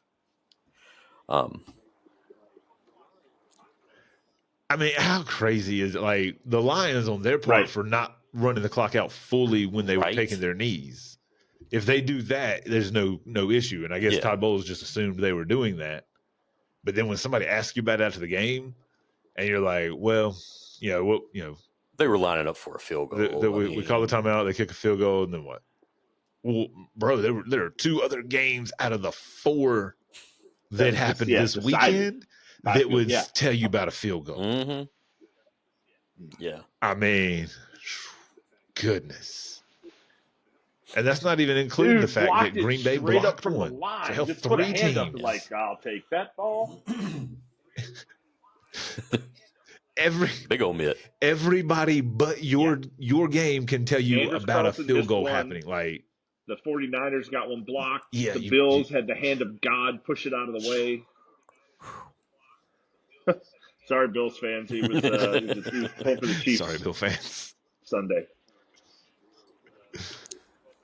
Speaker 3: I mean, how crazy is it? Like the Lions on their part for not running the clock out fully when they were taking their knees. If they do that, there's no issue. And I guess Todd Bowles just assumed they were doing that. But then when somebody asks you about it after the game, and you're like, well, they
Speaker 1: were lining up for a field goal.
Speaker 3: We call the timeout, they kick a field goal, and then what? Well, bro, there are 2 other games out of the 4 that happened this weekend that would tell you about a field goal.
Speaker 1: Mm-hmm. Yeah.
Speaker 3: I mean, goodness. And that's not even including the fact that Green Bay blocked
Speaker 2: from
Speaker 3: one.
Speaker 2: The line.
Speaker 3: So hell,
Speaker 2: just
Speaker 3: 3
Speaker 2: put a hand
Speaker 3: teams.
Speaker 2: Up and like, I'll take that ball.
Speaker 1: Big old mitt.
Speaker 3: Everybody but your game can tell you about a field goal happening. Like
Speaker 2: the 49ers got one blocked. Yeah, the Bills had the hand of God push it out of the way. Sorry, Bills fans. He was pulling for the Chiefs.
Speaker 3: Sorry, Bill fans.
Speaker 2: Sunday.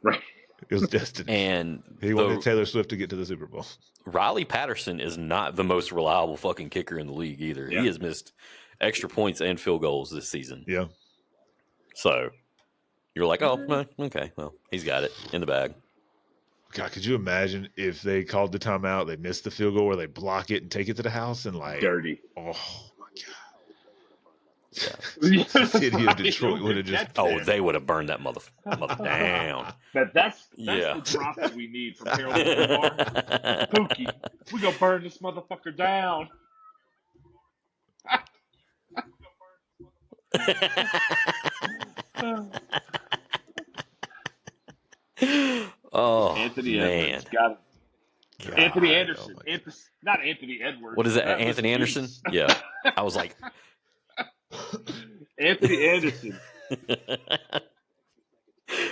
Speaker 2: Right.
Speaker 3: It was destiny.
Speaker 1: And
Speaker 3: he wanted Taylor Swift to get to the Super Bowl.
Speaker 1: Riley Patterson is not the most reliable fucking kicker in the league either. Yeah. He has missed extra points and field goals this season.
Speaker 3: Yeah.
Speaker 1: So you're like, oh, okay, well, he's got it in the bag.
Speaker 3: God, could you imagine if they called the timeout, they missed the field goal, or they block it and take it to the house and like
Speaker 2: dirty?
Speaker 3: Oh my God! Yeah. The city of Detroit would have just
Speaker 1: they would have burned that mother down.
Speaker 2: That's the drop that we need from Harold Pookie. We gonna burn this motherfucker down.
Speaker 1: Oh,
Speaker 2: Anthony
Speaker 1: man.
Speaker 2: Edwards got him. God, Anthony Anderson. Not Anthony Edwards.
Speaker 1: What is that? Anthony Anderson? Yeah. I was like,
Speaker 2: Anthony Anderson.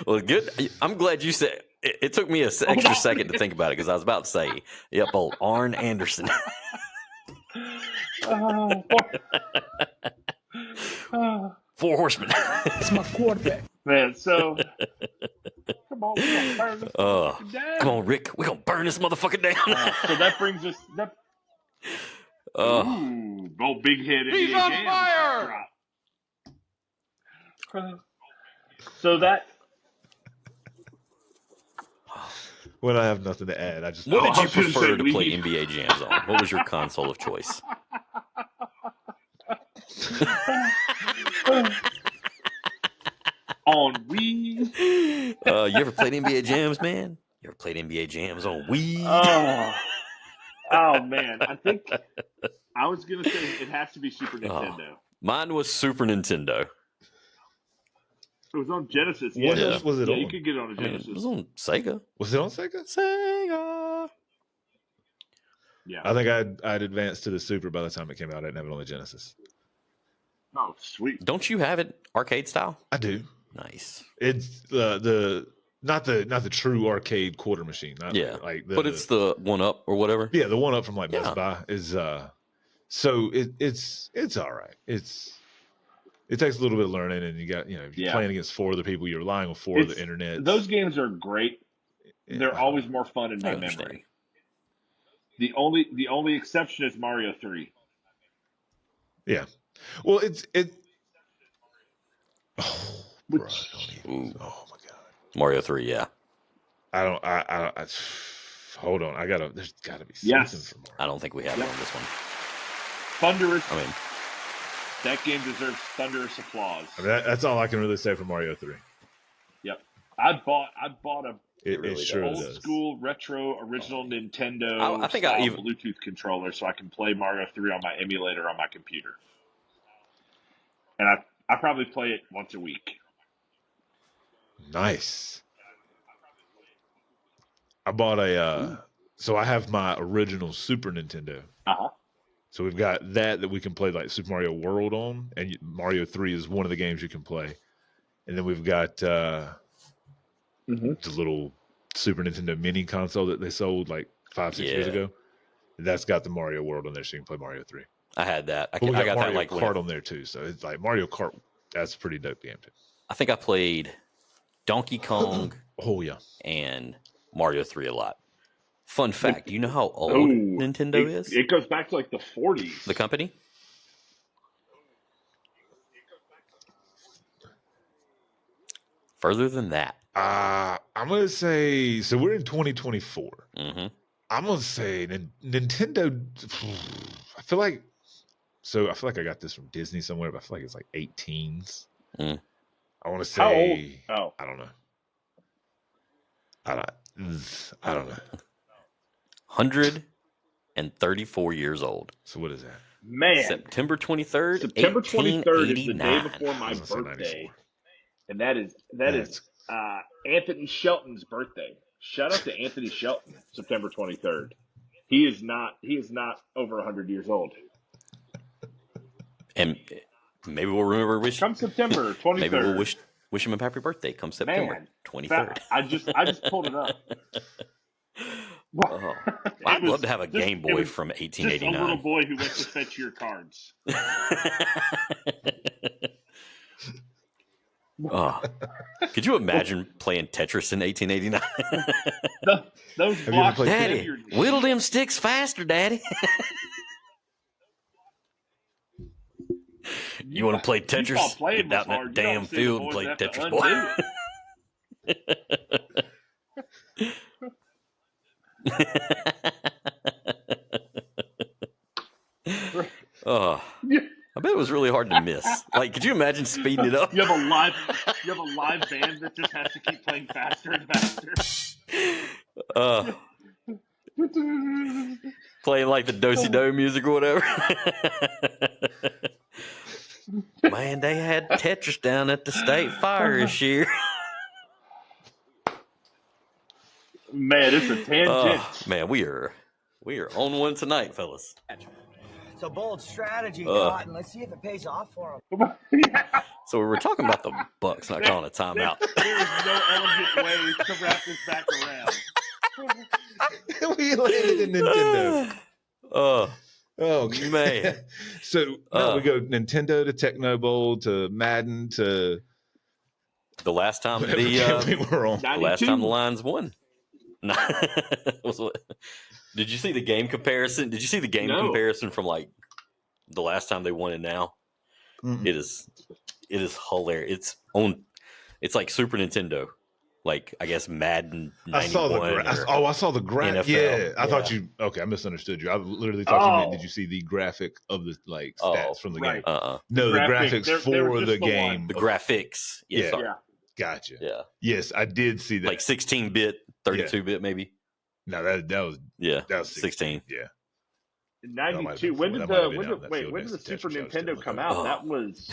Speaker 1: Well, good. I'm glad you said it. Took me an extra second to think about it because I was about to say, yep, old Arn Anderson. Four Horsemen.
Speaker 2: It's my quarterback. Man, so come on, we're gonna burn this motherfucker down.
Speaker 1: Come on, Rick, we're gonna burn this motherfucker down.
Speaker 2: So that brings us old big head.
Speaker 4: He's on fire!
Speaker 2: So that
Speaker 3: when I have nothing to add, I just
Speaker 1: what did you prefer to play NBA Jams on? What was your console of choice?
Speaker 2: On Wii.
Speaker 1: You ever played NBA Jams, man? You ever played NBA Jams on Wii?
Speaker 2: Oh man, I think I was gonna say it has to be Super Nintendo.
Speaker 1: Mine was Super Nintendo.
Speaker 2: It was on Genesis.
Speaker 3: What else was it on?
Speaker 2: You could get it on a Genesis.
Speaker 1: It was on Sega.
Speaker 3: Was it on Sega?
Speaker 1: Sega.
Speaker 3: Yeah. I think I'd advanced to the Super by the time it came out. I didn't have it on the Genesis.
Speaker 2: Oh, sweet.
Speaker 1: Don't you have it arcade style?
Speaker 3: I do.
Speaker 1: Nice.
Speaker 3: It's the not the true arcade quarter machine. Not but
Speaker 1: it's the 1-up or whatever.
Speaker 3: Yeah, the 1-up from like Best Buy is so it's all right. It takes a little bit of learning, and you got you're playing against 4 other people. You're relying on 4 of the internet.
Speaker 2: Those games are great. They're always more fun in my memory. The only exception is Mario 3.
Speaker 3: Yeah. Well, it. Oh, bro,
Speaker 1: oh my God. Mario 3, yeah.
Speaker 3: I hold on. There's gotta be something for Mario.
Speaker 1: I don't think we have it on this one.
Speaker 2: Thunderous. That game deserves thunderous applause.
Speaker 3: I mean, that's all I can really say for Mario 3.
Speaker 2: Yep. I bought a
Speaker 3: old
Speaker 2: school retro original Nintendo
Speaker 1: I think I even
Speaker 2: Bluetooth controller so I can play Mario 3 on my emulator on my computer. And I probably play it once a week.
Speaker 3: Nice. I bought so I have my original Super Nintendo.
Speaker 2: Uh-huh.
Speaker 3: So we've got that we can play like Super Mario World on, and Mario 3 is one of the games you can play. And then we've got the little Super Nintendo mini console that they sold like 5-6 years ago. That's got the Mario World on there, so you can play Mario 3.
Speaker 1: I had that. I
Speaker 3: got
Speaker 1: Mario
Speaker 3: that like Kart on there too, so it's like Mario Kart. That's a pretty dope game too.
Speaker 1: I think I played Donkey Kong. And Mario 3 a lot. Fun fact: do you know how old Nintendo is?
Speaker 2: It goes back to like the 40s.
Speaker 1: The company. Further than that.
Speaker 3: I'm gonna say so. We're in 2024.
Speaker 1: Mm-hmm.
Speaker 3: I'm gonna say Nintendo. I feel like I got this from Disney somewhere, but I feel like it's like 18s. I want to say.
Speaker 2: How old? Oh,
Speaker 3: I don't know. I don't know.
Speaker 1: 134 years old.
Speaker 3: So what is that?
Speaker 2: Man,
Speaker 1: September 23rd.
Speaker 2: September 23rd is the day before my birthday, and that is Anthony Shelton's birthday. Shout out to Anthony Shelton, September 23rd. He is not over 100 years old.
Speaker 1: And maybe we'll remember
Speaker 2: come September 23rd.
Speaker 1: Maybe we'll wish him a happy birthday come September 23rd.
Speaker 2: I just pulled it up.
Speaker 1: Oh, I'd love to have a Game Boy from 1889.
Speaker 2: Just a little boy who went to fetch your cards.
Speaker 1: Oh, could you imagine playing Tetris in 1889?
Speaker 2: Those blocks,
Speaker 1: Daddy, whittle them sticks faster, Daddy. You want to play Tetris? Get out in that damn field and play Tetris, boy. Oh, I bet it was really hard to miss. Like, could you imagine speeding it up?
Speaker 2: You have a live band that just has to keep playing faster and faster.
Speaker 1: Playing like the do-si-do music or whatever. Man, they had Tetris down at the state fair this year.
Speaker 2: Man, it's a tangent.
Speaker 1: Man, we are on one tonight, fellas.
Speaker 4: It's a bold strategy, Cotton. Let's see if it pays off for them.
Speaker 2: Yeah.
Speaker 1: So we were talking about the Bucks not calling a timeout.
Speaker 2: There is no elegant way to wrap this back around.
Speaker 3: We landed in Nintendo.
Speaker 1: Oh, man.
Speaker 3: So we go Nintendo to Techno Bowl to Madden to
Speaker 1: the last time the Lions won. Did you see the game comparison? Did you see the game comparison from like the last time they won it now? Mm-hmm. It is hilarious. It's like Super Nintendo. Like, I guess Madden 91.
Speaker 3: I saw the graphic. Yeah. I thought you. Okay, I misunderstood you. I literally thought you meant, did you see the graphic of the stats from the game? No, the graphics for the game.
Speaker 1: The graphics.
Speaker 3: Yeah. Gotcha.
Speaker 1: Yeah.
Speaker 3: Yes, I did see that.
Speaker 1: Like 16-bit, 32-bit maybe.
Speaker 3: No, that was
Speaker 1: 16.
Speaker 3: Yeah.
Speaker 2: In 92. When did the Super Nintendo come out? That was.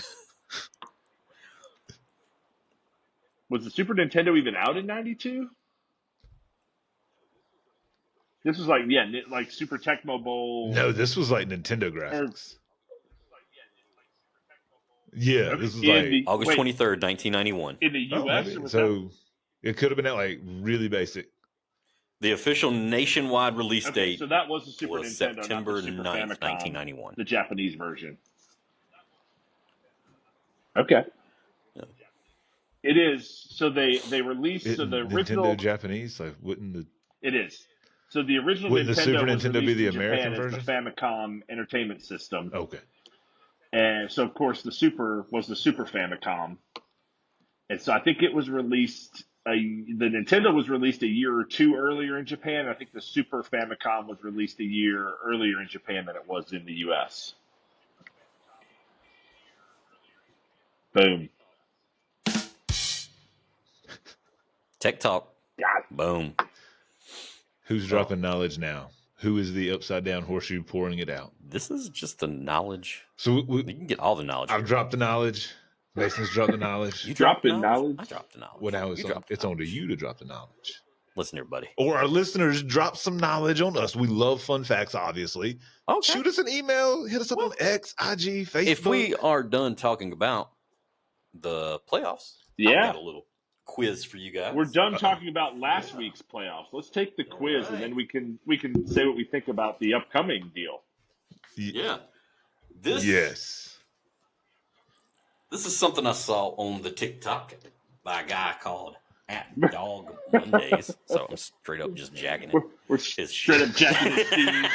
Speaker 2: Was the Super Nintendo even out in 92? This was like Super Tecmo Bowl.
Speaker 3: No, this was like Nintendo graphics. Yeah, this was like
Speaker 1: August 23rd, 1991.
Speaker 2: In the U.S.
Speaker 3: So it could have been at like really basic.
Speaker 1: The official nationwide release date.
Speaker 2: So that was the Super Nintendo,
Speaker 1: September 9th,
Speaker 2: Famicom,
Speaker 1: 1991.
Speaker 2: The Japanese version. Okay. It is. So they released. So the original
Speaker 3: Nintendo Japanese, like wouldn't the?
Speaker 2: It is. So the original
Speaker 3: wouldn't
Speaker 2: Nintendo
Speaker 3: the Super Nintendo be the American version?
Speaker 2: As the Famicom Entertainment System.
Speaker 3: Okay.
Speaker 2: And so of course the Super was the Super Famicom, and so I think it was released. The Nintendo was released a year or two earlier in Japan. I think the Super Famicom was released a year earlier in Japan than it was in the U.S. Boom.
Speaker 1: Tech Talk. Boom.
Speaker 3: Who's dropping knowledge now? Who is the upside down horseshoe pouring it out?
Speaker 1: This is just the knowledge.
Speaker 3: So
Speaker 1: you can get all the knowledge.
Speaker 3: I've dropped the knowledge. Mason's dropped the knowledge.
Speaker 2: You dropped the knowledge?
Speaker 1: I dropped the knowledge.
Speaker 3: Well, now it's on to you to drop the knowledge.
Speaker 1: Listen here, buddy.
Speaker 3: Or our listeners drop some knowledge on us. We love fun facts, obviously.
Speaker 1: Okay.
Speaker 3: Shoot us an email. Hit us up on X, IG, Facebook.
Speaker 1: If we are done talking about the playoffs, I've got a little quiz for you guys.
Speaker 2: We're done talking about last week's playoffs. Let's take the quiz, and then we can say what we think about the upcoming deal.
Speaker 1: Yeah. This is something I saw on the TikTok by a guy called @DogMondays. So I'm straight up just jacking it.
Speaker 2: We're straight up jacking his feed.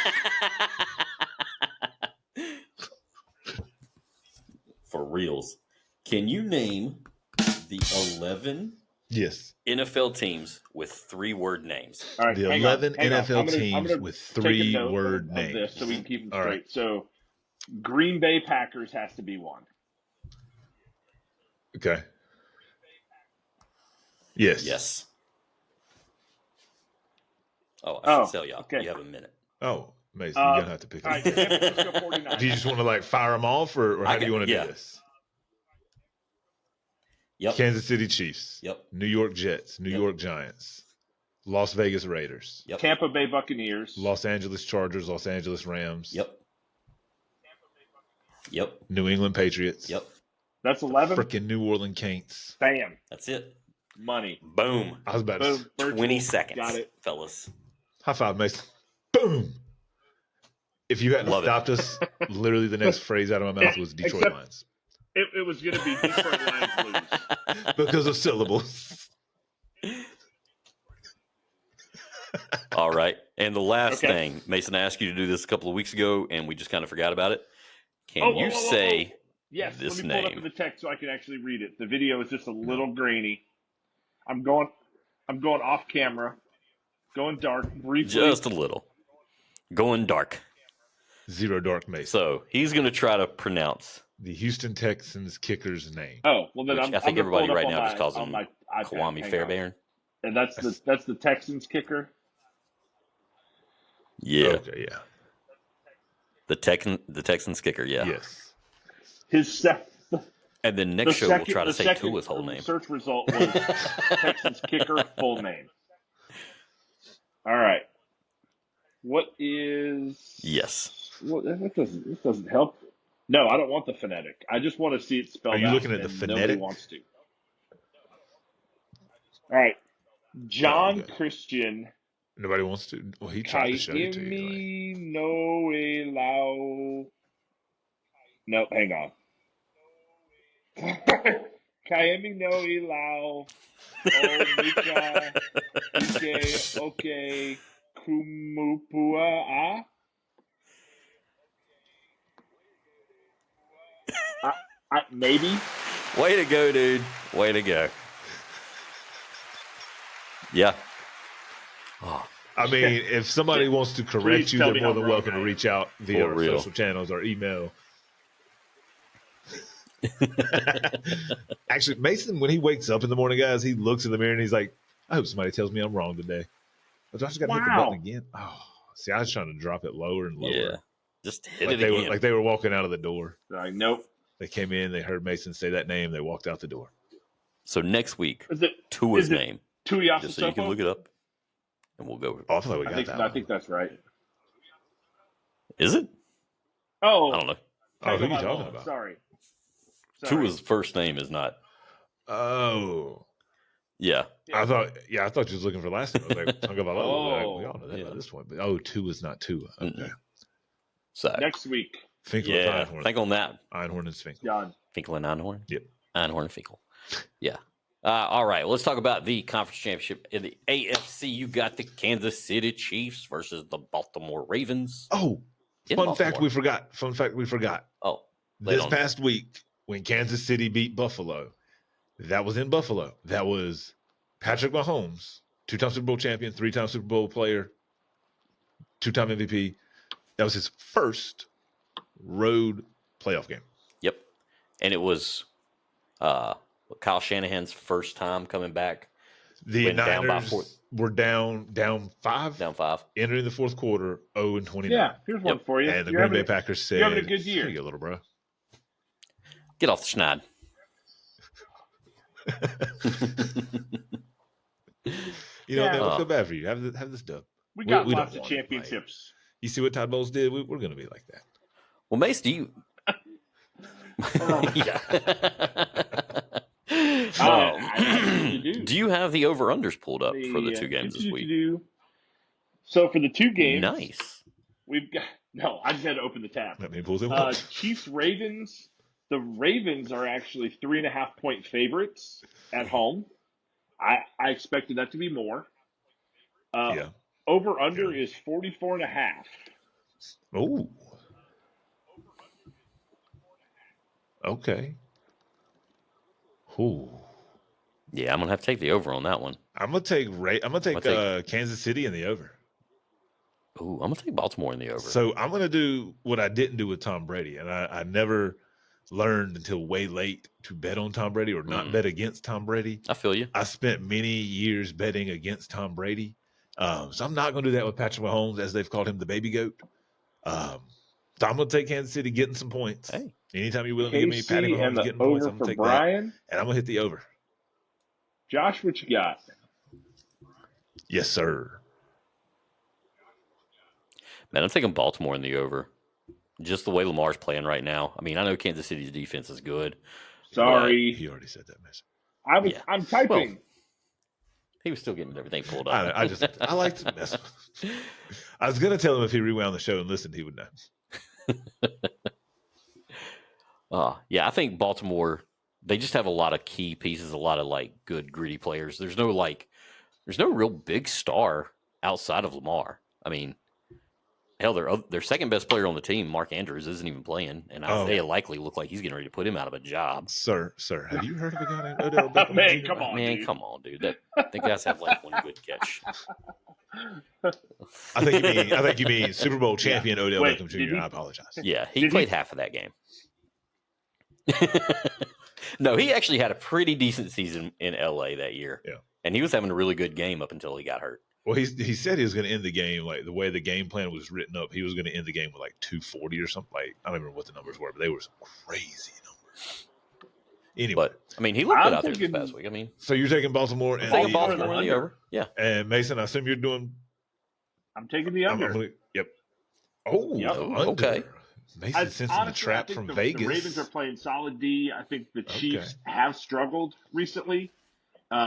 Speaker 1: For reals. Can you name the 11 NFL teams with 3-word names?
Speaker 2: All right,
Speaker 3: the 11 NFL teams with 3-word names.
Speaker 2: This so we can keep them straight. Right. So Green Bay Packers has to be one.
Speaker 3: Okay. Yes.
Speaker 1: Oh, I should tell y'all. Okay. You have a minute.
Speaker 3: Oh, Mason, you're going to have to pick it.
Speaker 2: All right, San Francisco 49ers.
Speaker 3: Do you just want to fire them off, or how do you want to do this?
Speaker 1: Yep.
Speaker 3: Kansas City Chiefs.
Speaker 1: Yep.
Speaker 3: New York Jets. New York Giants. Las Vegas Raiders.
Speaker 2: Yep. Tampa Bay Buccaneers.
Speaker 3: Los Angeles Chargers. Los Angeles Rams.
Speaker 1: Yep. Yep.
Speaker 3: New England Patriots.
Speaker 1: Yep.
Speaker 2: That's 11.
Speaker 3: Freaking New Orleans Saints.
Speaker 2: Bam.
Speaker 1: That's it.
Speaker 2: Money.
Speaker 1: Boom.
Speaker 3: I was about to
Speaker 2: say
Speaker 1: 20 seconds.
Speaker 2: Got it.
Speaker 1: Fellas.
Speaker 3: High five, Mason. Boom. If you hadn't stopped us, literally the next phrase out of my mouth was Detroit Lions.
Speaker 2: It was going to be Detroit Lions lose.
Speaker 3: Because of syllables.
Speaker 1: All right. And the last thing, Mason asked you to do this a couple of weeks ago, and we just kind of forgot about it. Can you say
Speaker 2: yes,
Speaker 1: this
Speaker 2: let me
Speaker 1: name?
Speaker 2: pull it up in the text so I can actually read it. The video is just a little grainy. I'm going off camera. Going dark briefly.
Speaker 1: Just a little. Going dark.
Speaker 3: Zero Dark Mason.
Speaker 1: So he's going to try to pronounce
Speaker 3: the Houston Texans kicker's name.
Speaker 2: Oh, well then
Speaker 1: I think everybody right now just calls him Kwame Fairbairn.
Speaker 2: And that's the Texans kicker.
Speaker 1: Yeah.
Speaker 3: Okay, yeah.
Speaker 1: The Texans kicker, yeah.
Speaker 3: Yes.
Speaker 1: And then next show we'll try to say Tua's whole name.
Speaker 2: Search result was Texans kicker full name. All right. What is?
Speaker 1: Yes.
Speaker 2: Well, this doesn't help. No, I don't want the phonetic. I just want to see it spelled out.
Speaker 3: Are you looking at the phonetic?
Speaker 2: Nobody wants to. All right. John Christian.
Speaker 3: Nobody wants to. Well, he tried to show it to you.
Speaker 2: No, hang on. Kaemi no ilau. Mika. Okay. Kumupua. Maybe.
Speaker 1: Way to go, dude. Way to go. Yeah.
Speaker 3: Oh. I mean, if somebody wants to correct you, they're more than welcome to reach out via our social channels or email. Actually, Mason, when he wakes up in the morning, guys, he looks in the mirror and he's like, I hope somebody tells me I'm wrong today. I just got to hit the button again. Oh, see, I was trying to drop it lower and lower.
Speaker 1: Yeah, just hit
Speaker 3: it
Speaker 1: again.
Speaker 3: Like they were walking out of the door.
Speaker 2: Like, nope.
Speaker 3: They came in, they heard Mason say that name, they walked out the door.
Speaker 1: So next week, Tua's name.
Speaker 2: Tuiasosopo?
Speaker 1: Just so you can look it up. And we'll go.
Speaker 3: I
Speaker 2: think that's right.
Speaker 1: Is it?
Speaker 2: Oh.
Speaker 1: I don't know.
Speaker 3: Oh, who are you talking about?
Speaker 2: Sorry.
Speaker 1: Tua's first name is not.
Speaker 3: Oh.
Speaker 1: Yeah.
Speaker 3: I thought you was looking for last name. I was like, talking about we all know that by this point. But Tua is not Tua. Okay.
Speaker 1: So
Speaker 2: next week.
Speaker 3: Finkel and Einhorn.
Speaker 1: Think on that.
Speaker 3: Einhorn and Finkel.
Speaker 2: John.
Speaker 1: Finkel and Einhorn?
Speaker 3: Yep.
Speaker 1: Einhorn and Finkel. Yeah. All right. Well, let's talk about the conference championship in the AFC. You got the Kansas City Chiefs versus the Baltimore Ravens.
Speaker 3: Oh, fun fact we forgot.
Speaker 1: Oh,
Speaker 3: this past week when Kansas City beat Buffalo, that was in Buffalo. That was Patrick Mahomes, 2-time Super Bowl champion, 3-time Super Bowl player, 2-time MVP. That was his first road playoff game.
Speaker 1: Yep. And it was Kyle Shanahan's first time coming back.
Speaker 3: The Niners were down 5.
Speaker 1: Down 5.
Speaker 3: Entering the fourth quarter, 0-29.
Speaker 2: Yeah, here's one for you.
Speaker 3: And the Green Bay Packers said,
Speaker 2: you're having a good year.
Speaker 3: Here you go, little bro.
Speaker 1: Get off the schneid.
Speaker 3: Man, I feel bad for you. Have this dub.
Speaker 2: We got lots of championships.
Speaker 3: You see what Todd Bowles did? We're going to be like that.
Speaker 1: Well, Mace, do you... Do you have the over-unders pulled up for the 2 games this week?
Speaker 2: So for the 2 games...
Speaker 1: Nice.
Speaker 2: We've got... No, I just had to open the tab.
Speaker 3: Let me pull them up.
Speaker 2: Chiefs-Ravens. The Ravens are actually 3.5-point favorites at home. I expected that to be more. Over-under is 44.5.
Speaker 3: Oh. Okay. Ooh.
Speaker 1: Yeah, I'm gonna have to take the over on that one.
Speaker 3: I'm gonna take Kansas City in the over.
Speaker 1: Ooh, I'm gonna take Baltimore in the over.
Speaker 3: So I'm gonna do what I didn't do with Tom Brady, and I never learned until way late to bet on Tom Brady or not bet against Tom Brady.
Speaker 1: I feel you.
Speaker 3: I spent many years betting against Tom Brady, so I'm not gonna do that with Patrick Mahomes, as they've called him the baby goat. So I'm gonna take Kansas City getting some points.
Speaker 1: Hey.
Speaker 3: Anytime you're willing to give me Patty Mahomes getting points, I'm going to take that. And I'm going to hit the over.
Speaker 2: Josh, what you got?
Speaker 3: Yes, sir.
Speaker 1: Man, I'm taking Baltimore in the over. Just the way Lamar's playing right now. I mean, I know Kansas City's defense is good.
Speaker 2: Sorry.
Speaker 3: He already said that, mess.
Speaker 2: I'm typing.
Speaker 1: Well, he was still getting everything pulled up.
Speaker 3: I like to mess. I was going to tell him if he rewound the show and listened, he would know.
Speaker 1: Yeah, I think Baltimore, they just have a lot of key pieces, a lot of like good, gritty players. There's no real big star outside of Lamar. I mean, hell, their second best player on the team, Mark Andrews, isn't even playing, and Isaiah likely looked like he's getting ready to put him out of a job.
Speaker 3: Sir, have you heard of a guy named Odell Beckham?
Speaker 2: Man, come on,
Speaker 1: dude. Come on, dude. The guys have like one good catch.
Speaker 3: I think you mean Super Bowl champion Odell Beckham Jr. I apologize.
Speaker 1: Yeah, he played half of that game. No, he actually had a pretty decent season in LA that year.
Speaker 3: Yeah, and
Speaker 1: he was having a really good game up until he got hurt.
Speaker 3: Well, he said he was going to end the game, like the way the game plan was written up, he was going to end the game with like 240 or something. Like, I don't remember what the numbers were, but they were some crazy numbers. Anyway.
Speaker 1: But, I mean, he looked good out there this past week. I mean,
Speaker 3: so you're taking Baltimore and
Speaker 1: taking Baltimore in the over. Yeah.
Speaker 3: And Mason, I assume you're doing.
Speaker 2: I'm taking the under.
Speaker 3: Yep. Oh, yep.
Speaker 1: Okay.
Speaker 3: Mason sensing the trap from Vegas.
Speaker 2: The Ravens are playing solid D. I think the Chiefs have struggled recently.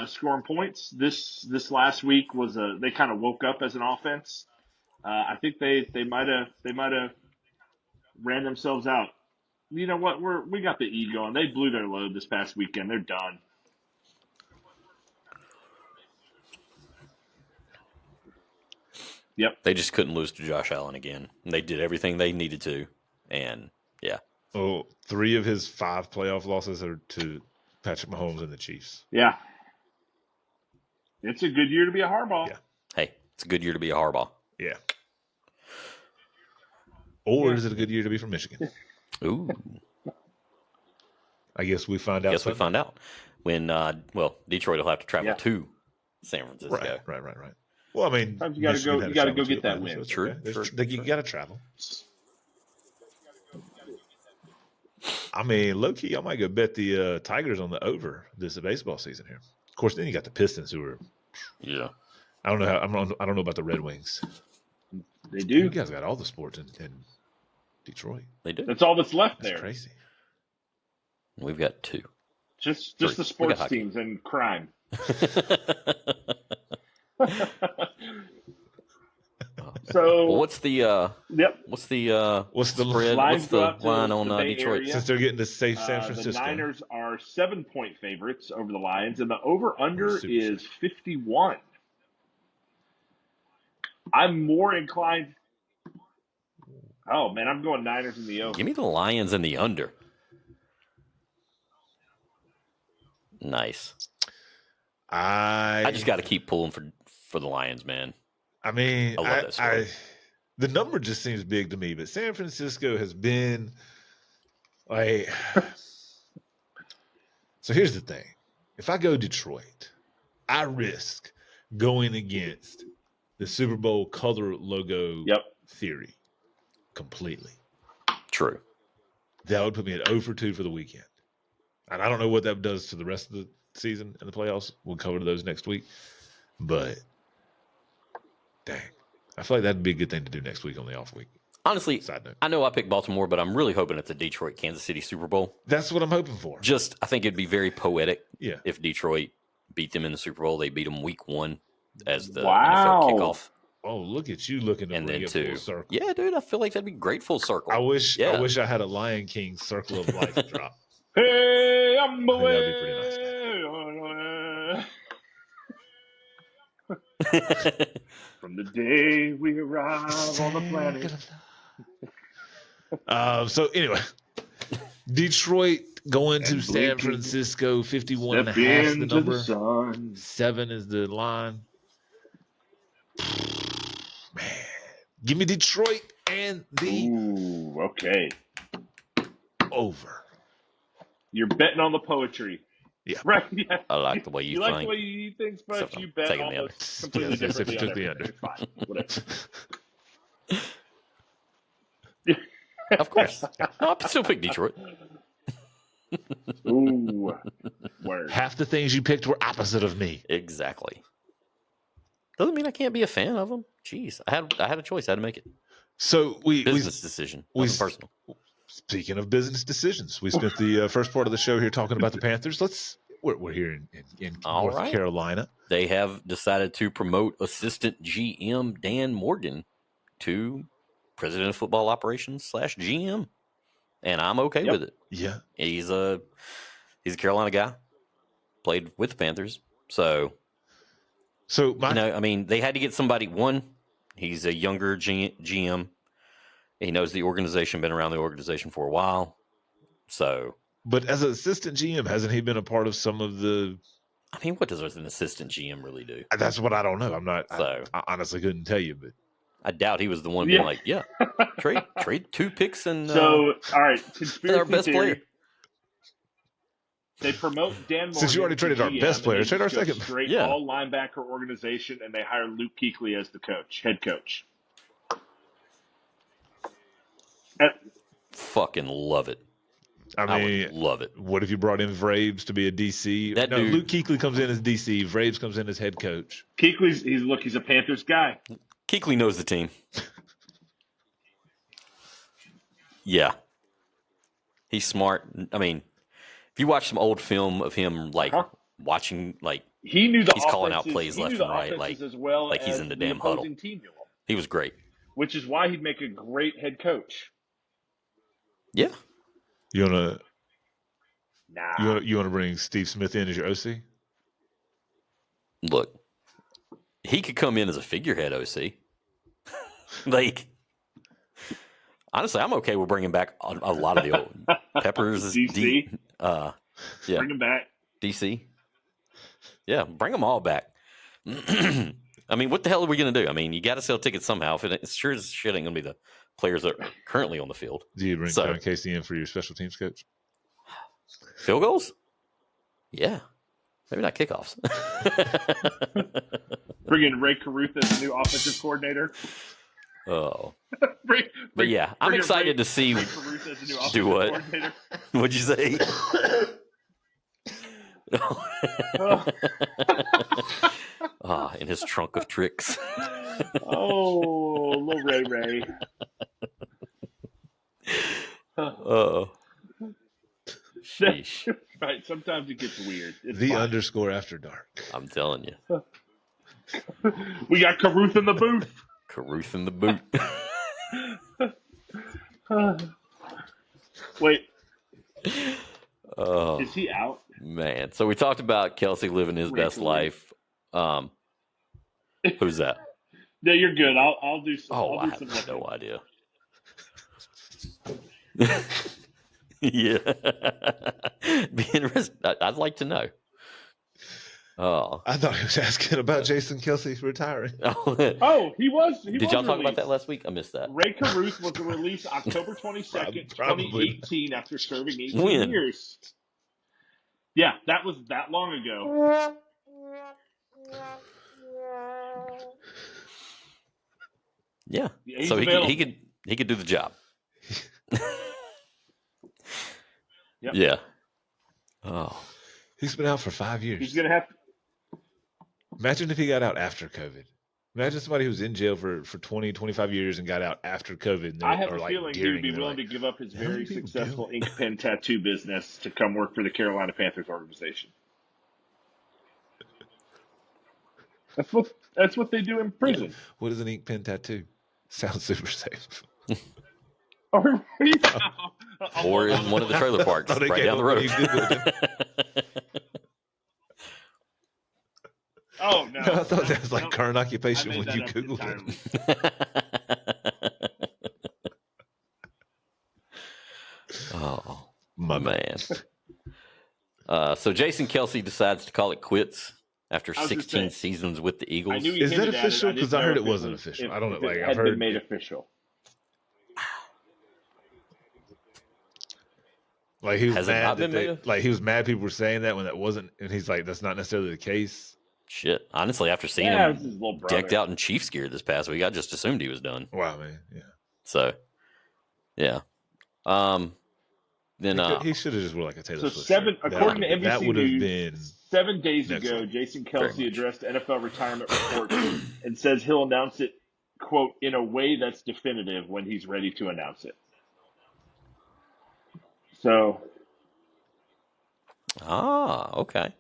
Speaker 2: Scoring points this last week was they kind of woke up as an offense. I think they might have ran themselves out. You know what? We got the ego, and they blew their load this past weekend. They're done. Yep.
Speaker 1: They just couldn't lose to Josh Allen again. They did everything they needed to, and yeah.
Speaker 3: Oh, 3 of his 5 playoff losses are to Patrick Mahomes and the Chiefs.
Speaker 2: Yeah. It's a good year to be a Harbaugh.
Speaker 1: Yeah. Hey, it's a good year to be a Harbaugh.
Speaker 3: Yeah. Or is it a good year to be from Michigan?
Speaker 1: Ooh.
Speaker 3: I guess we find out.
Speaker 1: We find out when Detroit will have to travel to San Francisco.
Speaker 3: Right. Well, I mean,
Speaker 2: sometimes you got to go get that win.
Speaker 1: True.
Speaker 3: You got to travel. I mean, low key, I might go bet the Tigers on the over this baseball season here. Of course, then you got the Pistons who are.
Speaker 1: Yeah.
Speaker 3: I don't know I don't know about the Red Wings.
Speaker 2: They do.
Speaker 3: You guys got all the sports in Detroit.
Speaker 1: They do.
Speaker 2: That's all that's left there.
Speaker 3: That's crazy.
Speaker 1: We've got 2.
Speaker 2: Just the sports teams and crime. So
Speaker 1: what's the what's the spread? What's the line on Detroit?
Speaker 2: Area.
Speaker 3: Since they're getting to safe San Francisco.
Speaker 2: The Niners are 7-point favorites over the Lions, and the over/under is 51. I'm more inclined. Oh man, I'm going Niners in the over.
Speaker 1: Give me the Lions in the under. Nice. I just got to keep pulling for the Lions, man.
Speaker 3: I mean,
Speaker 1: I love that story.
Speaker 3: The number just seems big to me, but San Francisco has been like. So here's the thing: if I go Detroit, I risk going against the Super Bowl color logo theory completely.
Speaker 1: True.
Speaker 3: That would put me at 0 for 2 for the weekend, and I don't know what that does to the rest of the season and the playoffs. We'll cover those next week, but. Dang. I feel like that'd be a good thing to do next week on the off week.
Speaker 1: Honestly, I know I picked Baltimore, but I'm really hoping it's a Detroit-Kansas City Super Bowl.
Speaker 3: That's what I'm hoping for.
Speaker 1: I think it'd be very poetic if Detroit beat them in the Super Bowl. They beat them week 1 as the NFL kickoff.
Speaker 3: Oh, look at you looking to bring it full circle.
Speaker 1: Yeah, dude, I feel like that'd be great full circle.
Speaker 3: I wish I had a Lion King Circle of Life drop.
Speaker 2: Hey, I'm away.
Speaker 3: That'd be pretty nice.
Speaker 2: From the day we arrive on the planet.
Speaker 3: So anyway, Detroit going to San Francisco, 51 and a half is the number. 7 is the line. Man, give me Detroit and the over.
Speaker 2: You're betting on the poetry.
Speaker 3: Yeah.
Speaker 2: Right. Yeah.
Speaker 1: I like the way you think.
Speaker 2: Like the way you think, but you bet almost completely differently.
Speaker 3: If you took the under.
Speaker 2: It's fine. Whatever.
Speaker 1: Of course. I'll still pick Detroit.
Speaker 2: Ooh, word.
Speaker 3: Half the things you picked were opposite of me.
Speaker 1: Exactly. Doesn't mean I can't be a fan of them. Jeez, I had a choice. I had to make it.
Speaker 3: So
Speaker 1: business decision. Nothing personal.
Speaker 3: Speaking of business decisions, we spent the first part of the show here talking about the Panthers. We're here in North Carolina.
Speaker 1: They have decided to promote assistant GM Dan Morgan to president of football operations / GM, and I'm okay with it.
Speaker 3: Yeah,
Speaker 1: he's a Carolina guy, played with the Panthers, so they had to get somebody. One, he's a younger GM. He knows the organization, been around the organization for a while. So,
Speaker 3: but as an assistant GM, hasn't he been a part of some of the?
Speaker 1: I mean, what does an assistant GM really do?
Speaker 3: That's what I don't know. I'm not. So I honestly couldn't tell you, but
Speaker 1: I doubt he was the one being like, "Yeah, trade 2 picks and
Speaker 2: so all right, conspiracy
Speaker 1: our best
Speaker 2: theory.
Speaker 1: player."
Speaker 2: They promote Dan Morgan.
Speaker 3: Since you already traded our best player, trade our second.
Speaker 2: Straight all linebacker organization, and they hire Luke Kuechly as the head coach.
Speaker 1: Fucking love it.
Speaker 3: I mean,
Speaker 1: would love it.
Speaker 3: What if you brought in Vraves to be a DC? Dude, Luke Kuechly comes in as DC. Vraves comes in as head coach.
Speaker 2: Kuechly's he's a Panthers guy.
Speaker 1: Kuechly knows the team. Yeah, he's smart. I mean, if you watch some old film of him, watching,
Speaker 2: he knew
Speaker 1: he's calling out plays left and right,
Speaker 2: as well
Speaker 1: like he's in the damn huddle. He was great.
Speaker 2: Which is why he'd make a great head coach.
Speaker 1: Yeah.
Speaker 3: You wanna bring Steve Smith in as your OC?
Speaker 1: Look, he could come in as a figurehead OC. Honestly, I'm okay with bringing back a lot of the old Peppers.
Speaker 2: DC.
Speaker 1: Yeah,
Speaker 2: bring him back.
Speaker 1: DC. Yeah, bring them all back. I mean, what the hell are we going to do? I mean, you got to sell tickets somehow. If it sure as shit ain't going to be the players that are currently on the field.
Speaker 3: Do you bring John Casey in for your special teams coach?
Speaker 1: Field goals? Yeah. Maybe not kickoffs.
Speaker 2: Bring in Ray Caruth as the new offensive coordinator.
Speaker 1: Oh. But yeah, I'm excited to see do what? What'd you say? In his trunk of tricks.
Speaker 2: Little Ray.
Speaker 1: Oh. Sheesh.
Speaker 2: Right, sometimes it gets weird. It's
Speaker 3: the
Speaker 2: fine.
Speaker 3: _ after dark.
Speaker 1: I'm telling you.
Speaker 2: We got Caruth in the booth.
Speaker 1: Caruth in the boot.
Speaker 2: Wait. Is he out?
Speaker 1: Man. So we talked about Kelsey living his best life. Who's that?
Speaker 2: No, you're good. I'll do some.
Speaker 1: I have no idea. Yeah. I'd like to know. Oh,
Speaker 3: I thought he was asking about Jason Kelsey retiring.
Speaker 2: He was.
Speaker 1: Did y'all talk about that last week? I missed that.
Speaker 2: Ray Caruth was released October 22nd, 2018, after serving 18 years. Yeah, that was that long ago.
Speaker 1: Yeah, so he could do the job.
Speaker 2: Yep.
Speaker 1: Yeah. Oh,
Speaker 3: he's been out for 5 years.
Speaker 2: He's gonna have to.
Speaker 3: Imagine if he got out after COVID. Imagine somebody who was in jail for 20, 25 years and got out after COVID.
Speaker 2: I have a feeling he would be willing to give up his very successful ink pen tattoo business to come work for the Carolina Panthers organization. That's what they do in prison.
Speaker 3: Yeah. What is an ink pen tattoo? Sounds super safe.
Speaker 1: Or in one of the trailer parks right down the road.
Speaker 2: Oh, no.
Speaker 3: I thought that was like current occupation when you Google it.
Speaker 1: Oh, my man. So Jason Kelsey decides to call it quits after 16 seasons with the Eagles.
Speaker 3: Is that official? Because I heard it wasn't official. I don't know. Like I've heard
Speaker 2: been made official.
Speaker 3: Like he was mad. Like he was mad people were saying that when that wasn't, and he's like, that's not necessarily the case.
Speaker 1: Shit. Honestly, after seeing him decked out in Chiefs gear this past week, I just assumed he was done.
Speaker 3: Wow, man. Yeah.
Speaker 1: So, yeah. then
Speaker 3: he should have just wore like a Taylor Swift.
Speaker 2: According to NBC
Speaker 3: that would have
Speaker 2: News,
Speaker 3: been
Speaker 2: 7 days ago, Jason Kelce addressed NFL retirement reports and says he'll announce it, quote, in a way that's definitive when he's ready to announce it. So.
Speaker 1: Okay.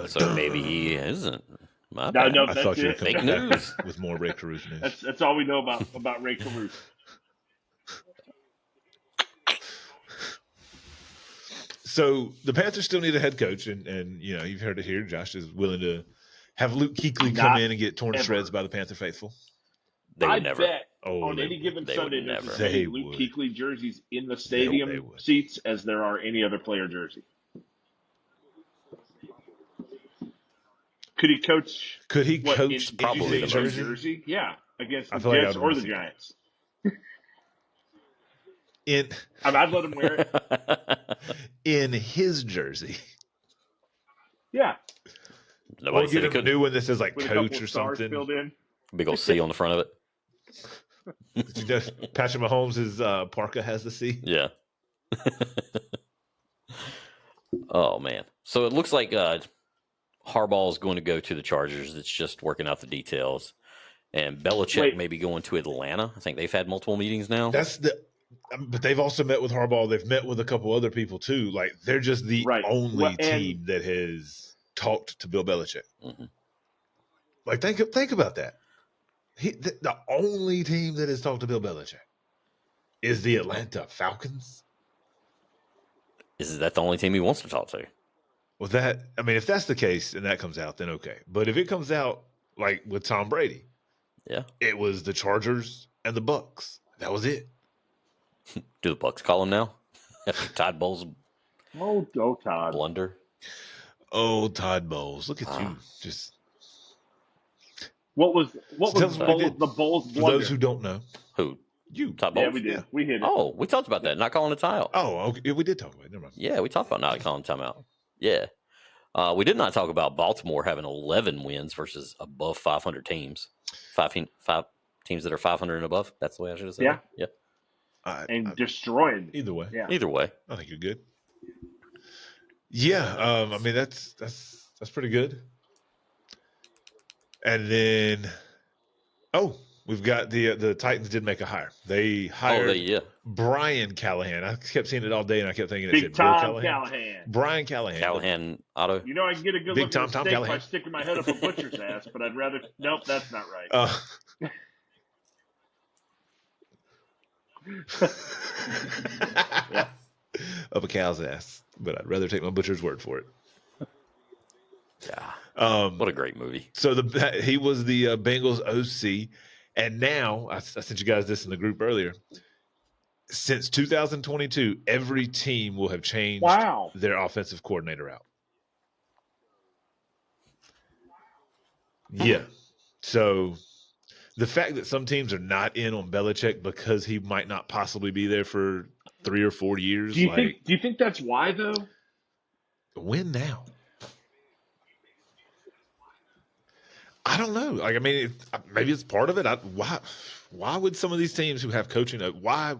Speaker 1: So maybe he isn't. My bad.
Speaker 2: No,
Speaker 3: I thought you were
Speaker 1: fake news
Speaker 3: with more Ray Caruth news.
Speaker 2: That's all we know about Ray Caruth.
Speaker 3: So the Panthers still need a head coach, and you've heard it here. Josh is willing to have Luke Kuechly come in and get torn to shreds by the Panther faithful.
Speaker 1: They would never.
Speaker 2: Bet on any given Sunday there's as many Luke Kuechly jerseys in the stadium seats as there are any other player jersey. Could he coach?
Speaker 3: Probably
Speaker 2: the jersey? Yeah, against the Jets or the Giants. I'd let him wear it
Speaker 3: in his jersey.
Speaker 2: Yeah.
Speaker 3: Nobody get him a new one that says like
Speaker 2: with
Speaker 3: coach or something.
Speaker 2: Filled in.
Speaker 1: Big old C on the front of
Speaker 3: it. Patrick Mahomes' parka has the C.
Speaker 1: Yeah. Oh man. So it looks like Harbaugh is going to go to the Chargers. It's just working out the details. And Belichick may be going to Atlanta. I think they've had multiple meetings now.
Speaker 3: But they've also met with Harbaugh. They've met with a couple other people too. Like they're just the only team that has talked to Bill Belichick. Mm-hmm. Like think about that. The only team that has talked to Bill Belichick is the Atlanta Falcons.
Speaker 1: Is that the only team he wants to talk to?
Speaker 3: Well, if that's the case and that comes out, then okay. But if it comes out like with Tom Brady, it was the Chargers and the Bucks. That was it.
Speaker 1: Do the Bucks call him now? Todd Bowles.
Speaker 2: Oh, Todd.
Speaker 1: Blunder.
Speaker 3: Oh, Todd Bowles. Look at you. Just.
Speaker 2: What was the Bowles blunder?
Speaker 3: For those who don't know.
Speaker 1: Who?
Speaker 3: You.
Speaker 1: Todd Bowles?
Speaker 2: Yeah, we did. Yeah. We hit it.
Speaker 1: Oh, we talked about that. Not calling a timeout.
Speaker 3: Oh, okay. We did talk about it. Never mind.
Speaker 1: Yeah, we talked about not calling a timeout. Yeah. We did not talk about Baltimore having 11 wins versus above 500 teams. Five teams that are 500 and above. That's the way I should have said it. Yeah.
Speaker 2: And destroying.
Speaker 3: Either way.
Speaker 2: Yeah.
Speaker 1: Either way.
Speaker 3: I think you're good. Yeah. That's pretty good. And then, we've got the Titans did make a hire. They hired Brian Callahan. I kept seeing it all day, and I kept thinking it said Bill
Speaker 2: Callahan.
Speaker 3: Brian Callahan.
Speaker 1: Callahan Auto.
Speaker 2: I can get a good look at the steak by sticking my head up a butcher's ass, but I'd rather. Nope, that's not right.
Speaker 3: Up a cow's ass, but I'd rather take my butcher's word for it.
Speaker 1: Yeah. What a great movie.
Speaker 3: So he was the Bengals OC, and now I sent you guys this in the group earlier. Since 2022, every team will have changed their offensive coordinator out. Yeah. So the fact that some teams are not in on Belichick because he might not possibly be there for 3 or 4 years.
Speaker 2: Do you think that's why though?
Speaker 3: When now? I don't know. Maybe it's part of it. Why would some of these teams who have coaching? Why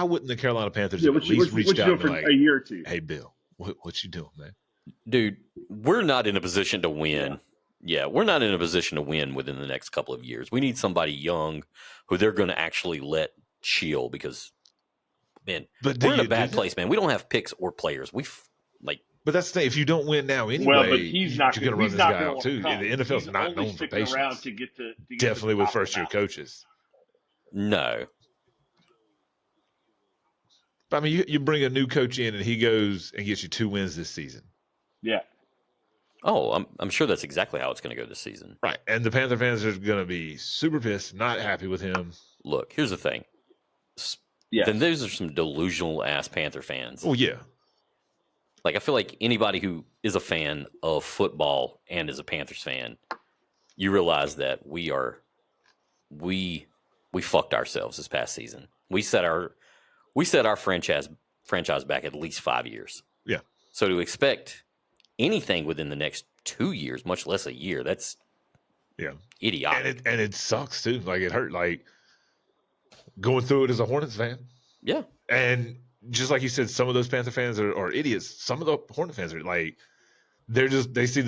Speaker 3: wouldn't the Carolina Panthers at least reach out
Speaker 2: for a year or two?
Speaker 3: Hey, Bill, what you doing, man?
Speaker 1: Dude, we're not in a position to win. Yeah, we're not in a position to win within the next couple of years. We need somebody young who they're going to actually let chill because, man, we're in a bad place, man. We don't have picks or players.
Speaker 3: But that's the thing. If you don't win now anyway,
Speaker 2: well, but he's not going to run
Speaker 3: this guy out too. The NFL's not known for patience.
Speaker 2: To get
Speaker 3: definitely with first-year coaches.
Speaker 1: No.
Speaker 3: But you bring a new coach in and he goes and gets you 2 wins this season.
Speaker 2: Yeah.
Speaker 1: Oh, I'm sure that's exactly how it's going to go this season.
Speaker 3: Right. And the Panther fans are going to be super pissed, not happy with him.
Speaker 1: Look, here's the thing. Yeah. Then those are some delusional ass Panther fans.
Speaker 3: Oh yeah.
Speaker 1: I feel like anybody who is a fan of football and is a Panthers fan, you realize that we fucked ourselves this past season. We set our franchise back at least 5 years.
Speaker 3: Yeah.
Speaker 1: So to expect anything within the next 2 years, much less a year, that's idiotic.
Speaker 3: And it sucks too. It hurt. Going through it as a Hornets fan.
Speaker 1: Yeah.
Speaker 3: And just like you said, some of those Panther fans are idiots. Some of the Hornet fans are like, they see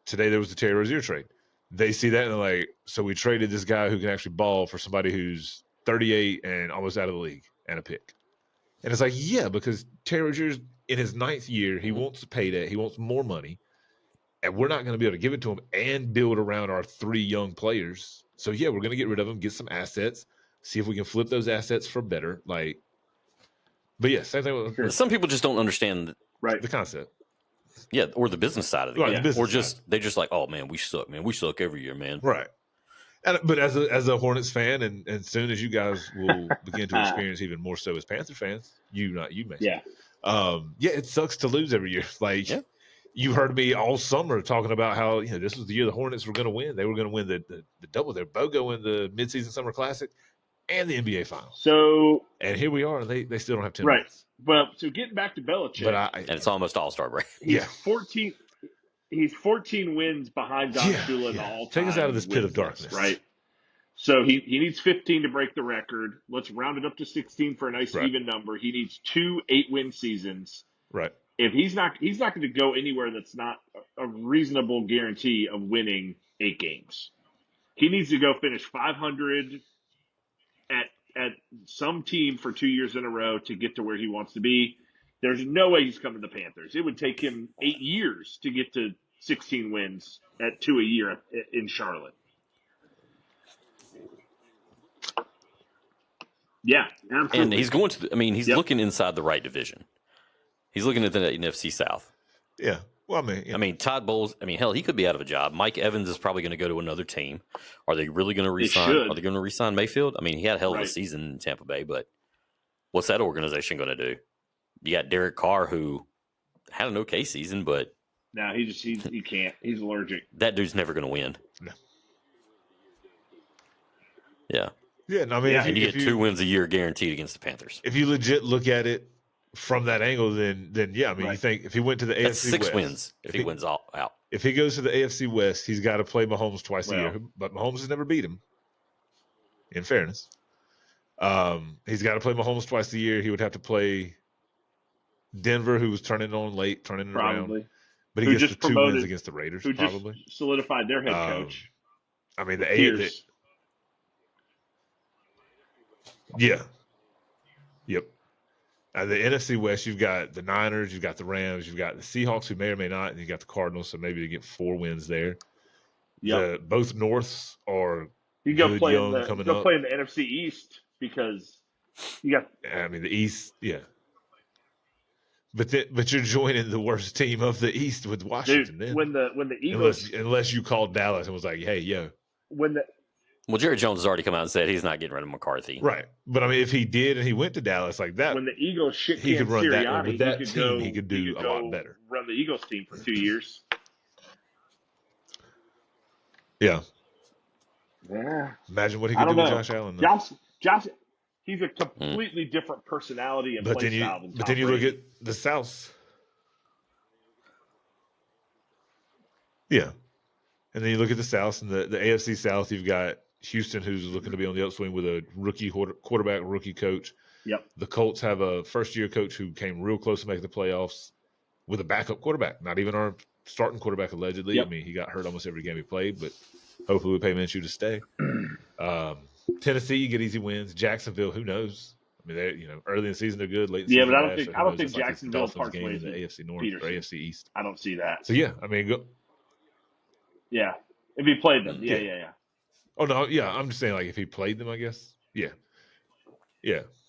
Speaker 3: today there was the Terry Rozier trade. They see that and they're like, so we traded this guy who can actually ball for somebody who's 38 and almost out of the league and a pick. And it's like, yeah, because Terry Rozier's in his 9th year. He wants to pay that. He wants more money. And we're not going to be able to give it to him and build around our 3 young players. So, yeah, we're going to get rid of him, get some assets, see if we can flip those assets for better. Like, but yeah, same thing with
Speaker 1: some people just don't understand
Speaker 3: the concept.
Speaker 1: Yeah, or the business side of the game. Or they're just like, oh, man, we suck, man. We suck every year, man.
Speaker 3: Right. But as a Hornets fan, and soon as you guys will begin to experience even more so as Panther fans, not you, Mason. It sucks to lose every year. Like, you heard me all summer talking about how this was the year the Hornets were going to win. They were going to win the double. Their BOGO in the midseason summer classic and the NBA finals.
Speaker 2: So,
Speaker 3: and here we are, and they still don't have 10
Speaker 2: wins. Well, so getting back to Belichick,
Speaker 1: and it's almost all-star break.
Speaker 2: He's 14. He's 14 wins behind Don Shula in the all-time.
Speaker 3: Take us out of this pit of darkness,
Speaker 2: right? So he needs 15 to break the record. Let's round it up to 16 for a nice even number. He needs 2 8-win seasons.
Speaker 3: Right.
Speaker 2: If he's not going to go anywhere that's not a reasonable guarantee of winning 8 games. He needs to go finish 500 at some team for 2 years in a row to get to where he wants to be. There's no way he's coming to the Panthers. It would take him 8 years to get to 16 wins at 2 a year in Charlotte. Yeah, absolutely.
Speaker 1: And he's going to. He's looking inside the right division. He's looking at the NFC South.
Speaker 3: Yeah. Well,
Speaker 1: Todd Bowles. Hell, he could be out of a job. Mike Evans is probably going to go to another team. Are they really going to resign? Are they going to resign Mayfield? He had a hell of a season in Tampa Bay, but what's that organization going to do? You got Derek Carr, who had an okay season, but
Speaker 2: no, he can't. He's allergic.
Speaker 1: That dude's never going to win.
Speaker 3: No.
Speaker 1: Yeah.
Speaker 3: Yeah, no,
Speaker 1: and you get 2 wins a year guaranteed against the Panthers.
Speaker 3: If you legit look at it from that angle, then yeah, you think if he went to the
Speaker 1: That's
Speaker 3: AFC
Speaker 1: 6
Speaker 3: West,
Speaker 1: wins if he wins all out.
Speaker 3: If he goes to the AFC West, he's got to play Mahomes twice a year, but Mahomes has never beat him. In fairness, he's got to play Mahomes twice a year. He would have to play Denver, who was turning on late, turning it around. But he gets the 2 wins against the Raiders,
Speaker 2: who
Speaker 3: probably
Speaker 2: just solidified their head coach.
Speaker 3: Yeah. Yep. The NFC West, you've got the Niners, you've got the Rams, you've got the Seahawks, who may or may not, and you've got the Cardinals, so maybe to get 4 wins there. Yeah. Both Norths are
Speaker 2: you go play in the NFC East because you got.
Speaker 3: The East, yeah. But you're joining the worst team of the East with Washington.
Speaker 2: Dude,
Speaker 3: then
Speaker 2: when the Eagles,
Speaker 3: unless you called Dallas and was like, hey, yo.
Speaker 1: Well, Jerry Jones has already come out and said he's not getting rid of McCarthy.
Speaker 3: Right. But if he did and he went to Dallas like that.
Speaker 2: When the Eagles
Speaker 3: he could run Sirianni, with that team, he could do a lot better.
Speaker 2: Run the Eagles team for 2 years.
Speaker 3: Yeah.
Speaker 2: Yeah.
Speaker 3: Imagine what he could do with Josh Allen.
Speaker 2: Josh, he's a completely different personality and play style than Tom
Speaker 3: then you
Speaker 2: Brady.
Speaker 3: Look at the South. Yeah. And then you look at the South and the AFC South, you've got Houston, who's looking to be on the upswing with a rookie quarterback, rookie coach.
Speaker 2: Yep.
Speaker 3: The Colts have a first-year coach who came real close to making the playoffs with a backup quarterback, not even our starting quarterback allegedly.
Speaker 2: Yep.
Speaker 3: He got hurt almost every game he played, but hopefully we pay Minshew to stay. Tennessee, you get easy wins. Jacksonville, who knows? They early in the season they're good. Late in the season,
Speaker 2: but I don't think Jacksonville parts ways
Speaker 3: in the AFC North or AFC East.
Speaker 2: I don't see that.
Speaker 3: So yeah, go.
Speaker 2: Yeah, if he played them, yeah.
Speaker 3: Oh no, yeah. I'm just saying, if he played them, I guess. Yeah.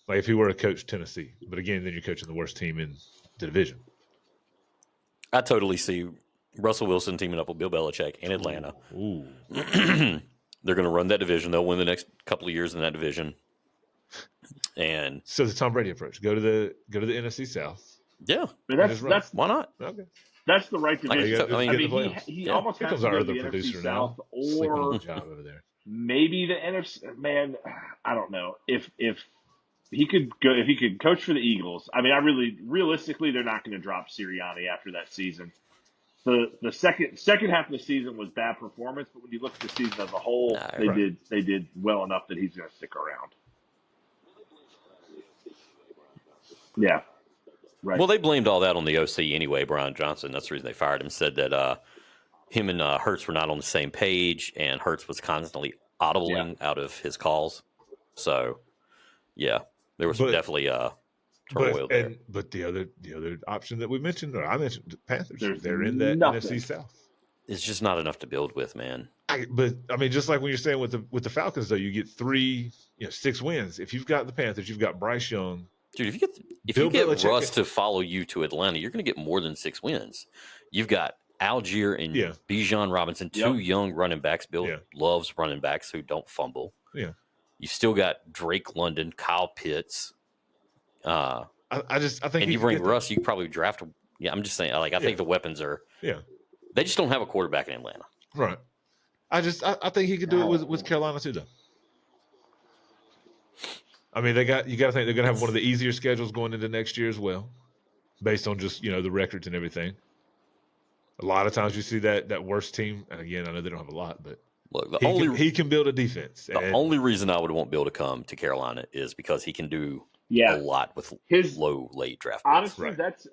Speaker 3: Like if he were to coach Tennessee, but again, then you're coaching the worst team in the division.
Speaker 1: I totally see Russell Wilson teaming up with Bill Belichick in Atlanta.
Speaker 3: Ooh.
Speaker 1: They're going to run that division. They'll win the next couple of years in that division. And
Speaker 3: so the Tom Brady approach: go to the NFC South.
Speaker 1: Yeah,
Speaker 2: that's
Speaker 1: why not?
Speaker 3: Okay.
Speaker 2: That's the right division. He almost has to go to the NFC South or
Speaker 3: job over there.
Speaker 2: Maybe the NFC. Man, I don't know if he could go. If he could coach for the Eagles, realistically, they're not going to drop Sirianni after that season. The second half of the season was bad performance, but when you look at the season as a whole, they did well enough that he's going to stick around. Yeah.
Speaker 1: Right. Well, they blamed all that on the OC anyway, Brian Johnson. That's the reason they fired him. Said that him and Hurts were not on the same page, and Hurts was constantly audibling out of his calls. So, yeah, there was definitely turmoil there.
Speaker 3: But the other option that we mentioned, or I mentioned, the Panthers, they're in that NFC South.
Speaker 1: It's just not enough to build with, man.
Speaker 3: But I mean, just like when you're saying with the Falcons, though, you get 6 wins. If you've got the Panthers, you've got Bryce Young.
Speaker 1: Dude, if you get Russ to follow you to Atlanta, you're going to get more than 6 wins. You've got Algier and Bijan Robinson, 2 young running backs. Bill loves running backs who don't fumble.
Speaker 3: Yeah,
Speaker 1: you still got Drake London, Kyle Pitts.
Speaker 3: I think,
Speaker 1: and you bring Russ, you probably draft. Yeah, I'm just saying. Like, I think the weapons are.
Speaker 3: Yeah,
Speaker 1: they just don't have a quarterback in Atlanta.
Speaker 3: Right. I think he could do it with Carolina too, though. I mean, you got to think they're going to have one of the easier schedules going into next year as well, based on just the records and everything. A lot of times you see that worst team, and again, I know they don't have a lot, but
Speaker 1: look,
Speaker 3: he can build a defense.
Speaker 1: The only reason I would want Bill to come to Carolina is because he can do a lot with his late draft picks.
Speaker 2: Honestly, that's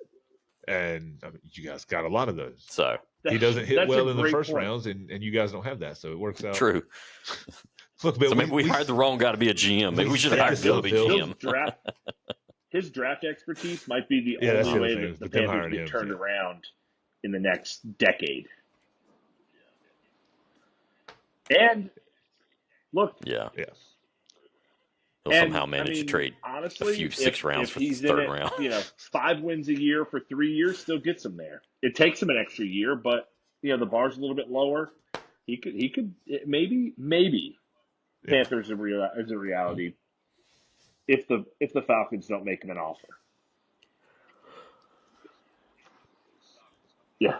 Speaker 3: and I mean, you guys got a lot of those.
Speaker 1: So
Speaker 3: he doesn't hit well in the first rounds, and you guys don't have that, so it works out.
Speaker 1: True.
Speaker 3: Look, Bill,
Speaker 1: so maybe we hired the wrong guy to be a GM. Maybe we should have hired Bill to be GM.
Speaker 2: His draft expertise might be the only way that the Panthers get turned around in the next decade. And look,
Speaker 1: he'll somehow manage to trade
Speaker 2: honestly,
Speaker 1: a few 6 rounds for the third round.
Speaker 2: 5 wins a year for 3 years still gets him there. It takes him an extra year, but the bar's a little bit lower. He could maybe. Panthers is a reality if the Falcons don't make him an offer. Yeah.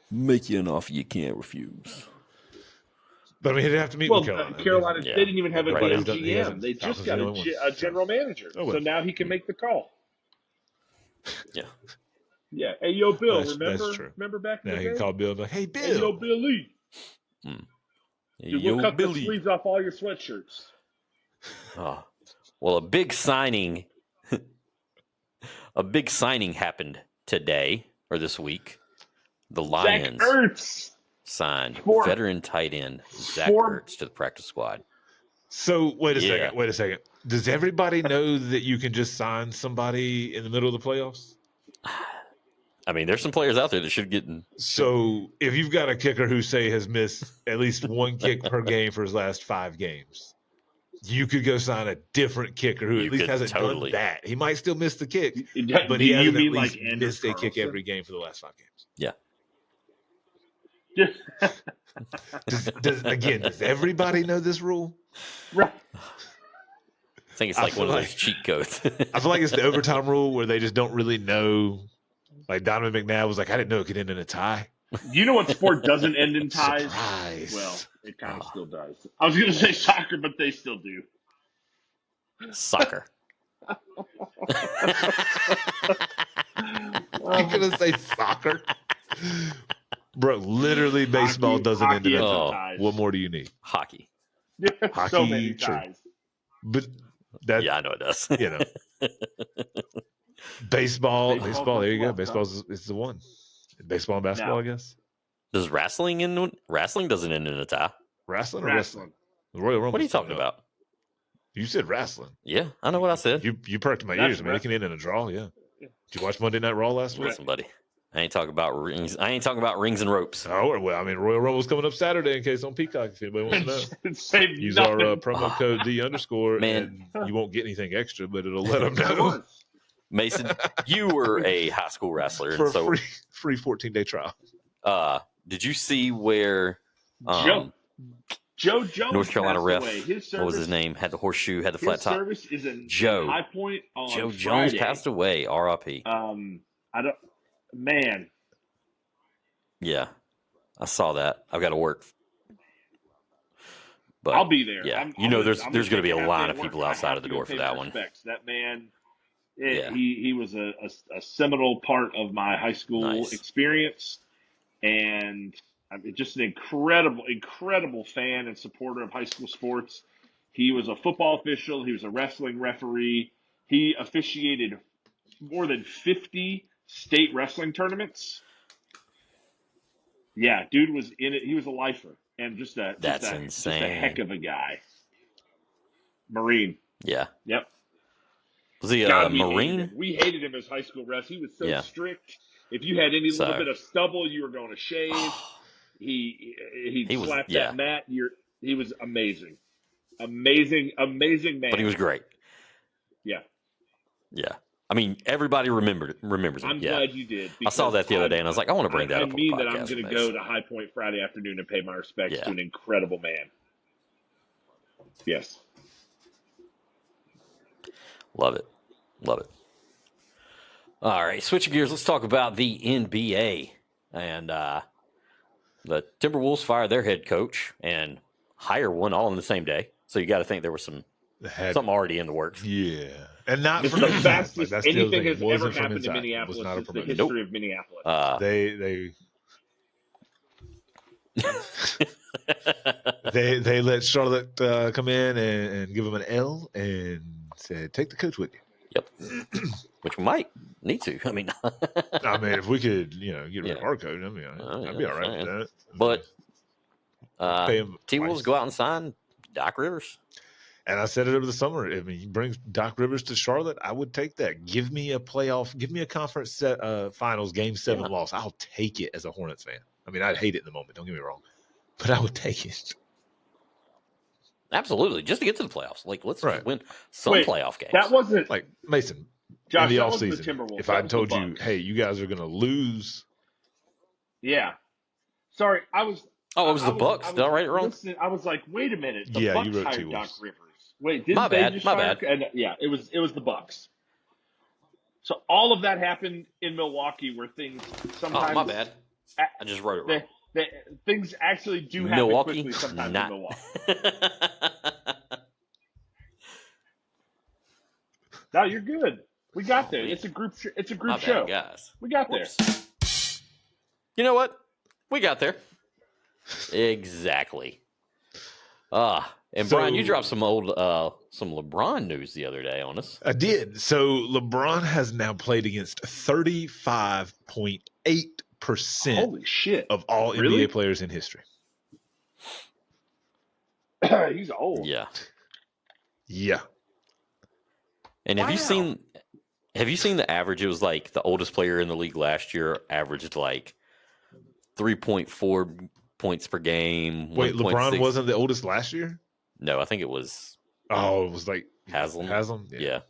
Speaker 1: Make you an offer you can't refuse.
Speaker 3: But I mean, he'd have to meet with Carolina.
Speaker 2: Carolina, they didn't even have a damn GM. They just got a general manager. So now he can make the call.
Speaker 1: Yeah.
Speaker 2: Yeah. Hey, yo, Bill, remember back in the day?
Speaker 3: He can call Bill and be like, hey, Bill.
Speaker 2: Hey, yo, Billy. Dude, we'll cut
Speaker 1: Billy.
Speaker 2: the sleeves off all your sweatshirts.
Speaker 1: Oh. Well, a big signing happened today or this week. The Lions signed veteran tight end Zach Ertz to the practice squad.
Speaker 3: So wait a second. Does everybody know that you can just sign somebody in the middle of the playoffs?
Speaker 1: I mean, there's some players out there that should get in.
Speaker 3: So if you've got a kicker who, say, has missed at least 1 kick per game for his last 5 games, you could go sign a different kicker who at least hasn't done that. He might still miss the kick, but he hasn't at least missed a kick every game for the last 5 games.
Speaker 1: Yeah.
Speaker 3: Does everybody know this rule?
Speaker 2: Right.
Speaker 1: I think it's like one of those cheat codes.
Speaker 3: I feel like it's the overtime rule where they just don't really know. Like Donovan McNabb was like, I didn't know it could end in a tie.
Speaker 2: You know what sport doesn't end in ties?
Speaker 3: Surprise.
Speaker 2: Well, it kind of still does. I was going to say soccer, but they still do.
Speaker 1: Soccer.
Speaker 3: I'm going to say soccer. Bro, literally baseball doesn't end in a tie. What more do you need?
Speaker 1: Hockey.
Speaker 3: Hockey,
Speaker 2: so many ties.
Speaker 3: But that,
Speaker 1: I know it does.
Speaker 3: Baseball, there you go. Baseball is the one. Baseball and basketball, I guess.
Speaker 1: Does wrestling doesn't end in a tie?
Speaker 3: Wrestling.
Speaker 1: The Royal Rumble. What are you talking about?
Speaker 3: You said wrestling.
Speaker 1: Yeah, I know what I said.
Speaker 3: You perked my ears. I mean, it can end in a draw, yeah. Did you watch Monday Night Raw last week?
Speaker 1: Listen, buddy. I ain't talking about rings. I ain't talking about rings and ropes.
Speaker 3: Oh, well, I mean, Royal Rumble's coming up Saturday in case on Peacock, if anybody wants to know. Use our promo code D_,
Speaker 1: man.
Speaker 3: And you won't get anything extra, but it'll let them know.
Speaker 1: Mason, you were a high school wrestler.
Speaker 3: For a free 14-day trial.
Speaker 1: Did you see where
Speaker 2: Joe Jones,
Speaker 1: North Carolina ref,
Speaker 2: what
Speaker 1: was his name? Had the horseshoe, had the flat top.
Speaker 2: Service is a
Speaker 1: Joe.
Speaker 2: High point on
Speaker 1: Joe
Speaker 2: Friday.
Speaker 1: Jones passed away. R.I.P.
Speaker 2: Man.
Speaker 1: Yeah, I saw that. I've got to work. But
Speaker 2: I'll be there.
Speaker 1: Yeah, there's going to be a line of people outside of the door for that one.
Speaker 2: That man, he was a seminal part of my high school experience, and just an incredible fan and supporter of high school sports. He was a football official. He was a wrestling referee. He officiated more than 50 state wrestling tournaments. Yeah, dude was in it. He was a lifer and just a heck of a guy. Marine.
Speaker 1: Yeah.
Speaker 2: Yep.
Speaker 1: Was he a Marine?
Speaker 2: We hated him as high school refs. He was so strict. If you had any little bit of stubble, you were going to shave. He slapped that mat. He was amazing. Amazing man.
Speaker 1: But he was great.
Speaker 2: Yeah.
Speaker 1: Yeah. I mean, everybody remembers him.
Speaker 2: I'm glad you did.
Speaker 1: I saw that the other day, and I was like, I want to bring that up on the podcast.
Speaker 2: That I'm going to go to High Point Friday afternoon and pay my respects to an incredible man. Yes.
Speaker 1: Love it. All right, switching gears, let's talk about the NBA. And the Timberwolves fire their head coach and hire one all in the same day. So you got to think there was something already in the works.
Speaker 3: Yeah. And not
Speaker 2: from the fastest anything has ever happened in Minneapolis since the history of Minneapolis.
Speaker 3: They let Charlotte come in and give him an L and said, take the coach with you.
Speaker 1: Yep. Which we might need to. I mean,
Speaker 3: if we could, get rid of our coach, I'd be all right with that.
Speaker 1: But T-Wolves go out and sign Doc Rivers.
Speaker 3: And I said it over the summer. I mean, you bring Doc Rivers to Charlotte, I would take that. Give me a conference finals game 7 loss. I'll take it as a Hornets fan. I mean, I'd hate it in the moment. Don't get me wrong, but I would take it.
Speaker 1: Absolutely, just to get to the playoffs. Like, let's win some playoff games.
Speaker 2: That wasn't
Speaker 3: like Mason.
Speaker 2: Josh,
Speaker 3: in the offseason, if I told you, hey, you guys are going to lose.
Speaker 2: Yeah. Sorry, I was.
Speaker 1: Oh, it was the Bucks. Did I write it wrong?
Speaker 2: I was like, wait a minute. The Bucks
Speaker 3: you wrote
Speaker 2: hired Doc Rivers. Wait,
Speaker 1: my bad.
Speaker 2: And, it was the Bucks. So all of that happened in Milwaukee, where things sometimes.
Speaker 1: Oh, my bad. I just wrote it wrong.
Speaker 2: Things actually do happen
Speaker 1: Milwaukee,
Speaker 2: quickly sometimes in Milwaukee. No, you're good. We got there. It's a group. It's a group show,
Speaker 1: guys.
Speaker 2: We got there.
Speaker 1: You know what? We got there. Exactly. And Brian, you dropped some LeBron news the other day on us.
Speaker 3: I did. So LeBron has now played against 35.8%
Speaker 2: holy shit
Speaker 3: of all NBA players in history.
Speaker 2: He's old.
Speaker 1: Yeah.
Speaker 3: Yeah.
Speaker 1: And have you seen the average? It was like the oldest player in the league last year averaged like 3.4 points per game.
Speaker 3: Wait, LeBron wasn't the oldest last year?
Speaker 1: No, I think it was.
Speaker 3: Oh, it was like
Speaker 1: Haslam. Yeah.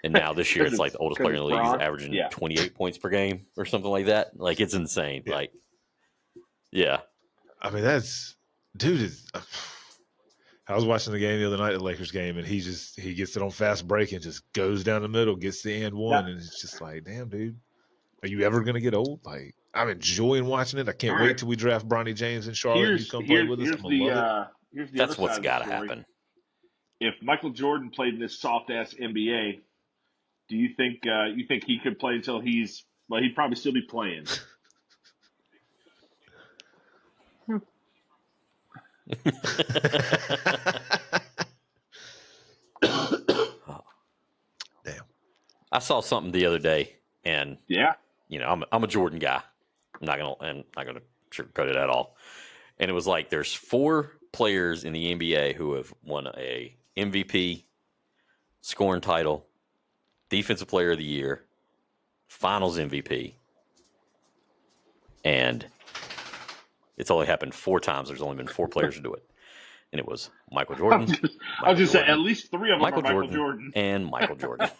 Speaker 1: And now this year it's like the oldest player in the league is averaging 28 points per game or something like that. Like, it's insane.
Speaker 3: Yeah.
Speaker 1: Like, yeah.
Speaker 3: I mean, I was watching the game the other night, the Lakers game, and he gets it on fast break and just goes down the middle, gets the and one, and it's just like, damn, dude, are you ever gonna get old? Like, I'm enjoying watching it. I can't wait till we draft Bronny James in Charlotte and you come play with us. I'm gonna love it.
Speaker 1: That's what's got to happen.
Speaker 2: If Michael Jordan played in this soft ass NBA, do you think he could play until he'd probably still be playing?
Speaker 3: Damn.
Speaker 1: I saw something the other day, and I'm a Jordan guy. I'm not gonna sugarcoat it at all. And it was like there's 4 players in the NBA who have won a MVP, scoring title, Defensive Player of the Year, Finals MVP, and it's only happened 4 times. There's only been 4 players to do it, and it was Michael Jordan.
Speaker 2: I was just saying, at least 3 of them are Michael Jordan
Speaker 1: and Michael Jordan.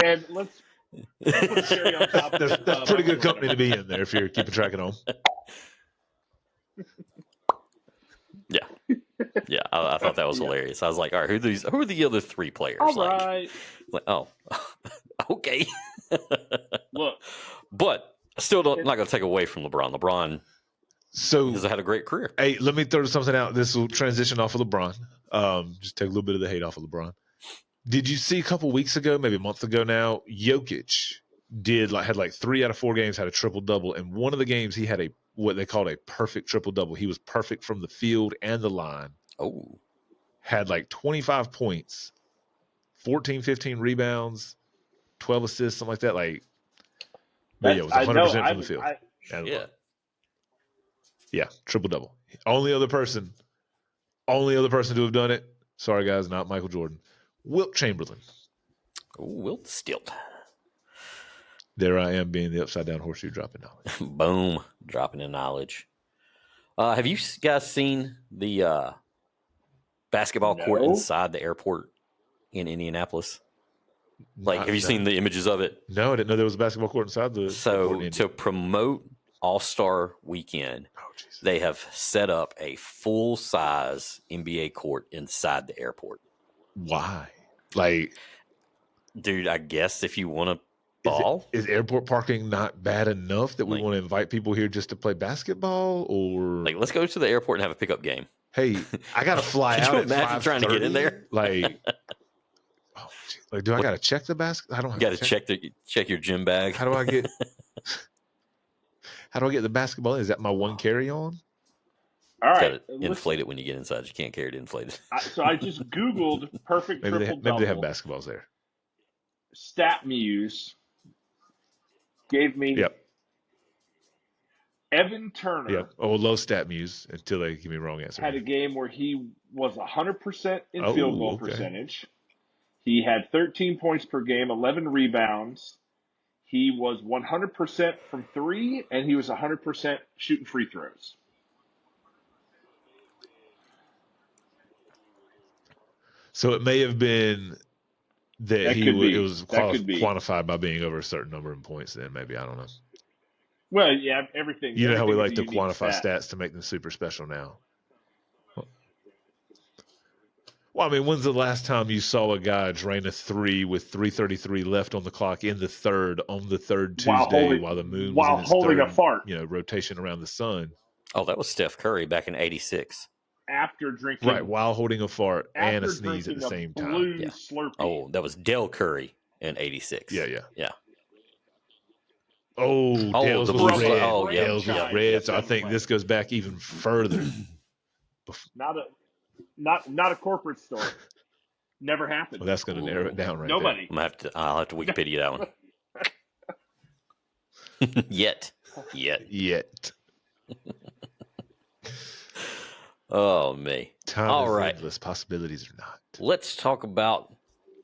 Speaker 2: And let's put the cherry on top.
Speaker 3: That's pretty good company to be in there if you're keeping track at home.
Speaker 1: Yeah, I thought that was hilarious. I was like, all right, who are the other 3 players?
Speaker 2: All right.
Speaker 1: Like, oh, okay.
Speaker 2: Look,
Speaker 1: but still not going to take away from LeBron. LeBron has had a great career.
Speaker 3: Hey, let me throw something out. This will transition off of LeBron. Just take a little bit of the hate off of LeBron. Did you see a couple weeks ago, maybe a month ago now, Jokic had 3 out of 4 games had a triple-double, and one of the games he had what they called a perfect triple-double. He was perfect from the field and the line.
Speaker 1: Oh.
Speaker 3: Had 25 points, 14, 15 rebounds, 12 assists, something like that. Like, but yeah, it was 100% from the field. Yeah, triple-double. Only other person to have done it, sorry guys, not Michael Jordan, Wilt Chamberlain.
Speaker 1: Wilt Stilt.
Speaker 3: There I am being the upside-down horseshoe dropping knowledge.
Speaker 1: Boom, dropping in knowledge. Have you guys seen the basketball court inside the airport in Indianapolis? Like, have you seen the images of it?
Speaker 3: No, I didn't know there was a basketball court inside the
Speaker 1: airport. So to promote All-Star Weekend, they have set up a full-size NBA court inside the airport.
Speaker 3: Why? Like,
Speaker 1: dude, I guess if you want to ball.
Speaker 3: Is airport parking not bad enough that we want to invite people here just to play basketball? Or
Speaker 1: like, let's go to the airport and have a pickup game.
Speaker 3: Hey, I got to fly out.
Speaker 1: Could you imagine trying to get in there?
Speaker 3: Like, do I got to check the basket? I don't have
Speaker 1: to check your gym bag.
Speaker 3: How do I get the basketball in? Is that my one carry on?
Speaker 2: All right.
Speaker 1: Inflate it when you get inside. You can't carry it inflated.
Speaker 2: So I just Googled perfect triple-double.
Speaker 3: Maybe they have basketballs there.
Speaker 2: StatMuse gave me Evan Turner.
Speaker 3: Yep. Oh, low StatMuse until they give me wrong answer.
Speaker 2: Had a game where he was 100% in field goal percentage. He had 13 points per game, 11 rebounds. He was 100% from three, and he was 100% shooting free throws.
Speaker 3: So it may have been that it was quantified by being over a certain number of points. Then maybe, I don't know.
Speaker 2: Well, yeah, everything.
Speaker 3: You know how we like to quantify stats to make them super special now. Well, I mean, when's the last time you saw a guy drain a three with 3:33 left on the clock in the third on the third Tuesday while the moon was in its
Speaker 2: holding
Speaker 3: third,
Speaker 2: a fart?
Speaker 3: Rotation around the sun.
Speaker 1: Oh, that was Steph Curry back in '86.
Speaker 2: After drinking,
Speaker 3: right, while holding a fart and a sneeze at the same time.
Speaker 1: Yeah. Oh, that was Dale Curry in '86.
Speaker 3: Yeah.
Speaker 1: Oh,
Speaker 3: Dale's was red.
Speaker 1: Oh, yeah.
Speaker 3: Dale's was red. So I think this goes back even further.
Speaker 2: Not a corporate store. Never happened.
Speaker 3: Well, that's going to narrow it down right
Speaker 2: Nobody.
Speaker 3: there.
Speaker 1: I'll have to Wikipedia that one. Yet. Oh, me.
Speaker 3: Time
Speaker 1: all
Speaker 3: is
Speaker 1: right.
Speaker 3: endless. Possibilities are not.
Speaker 1: Let's talk about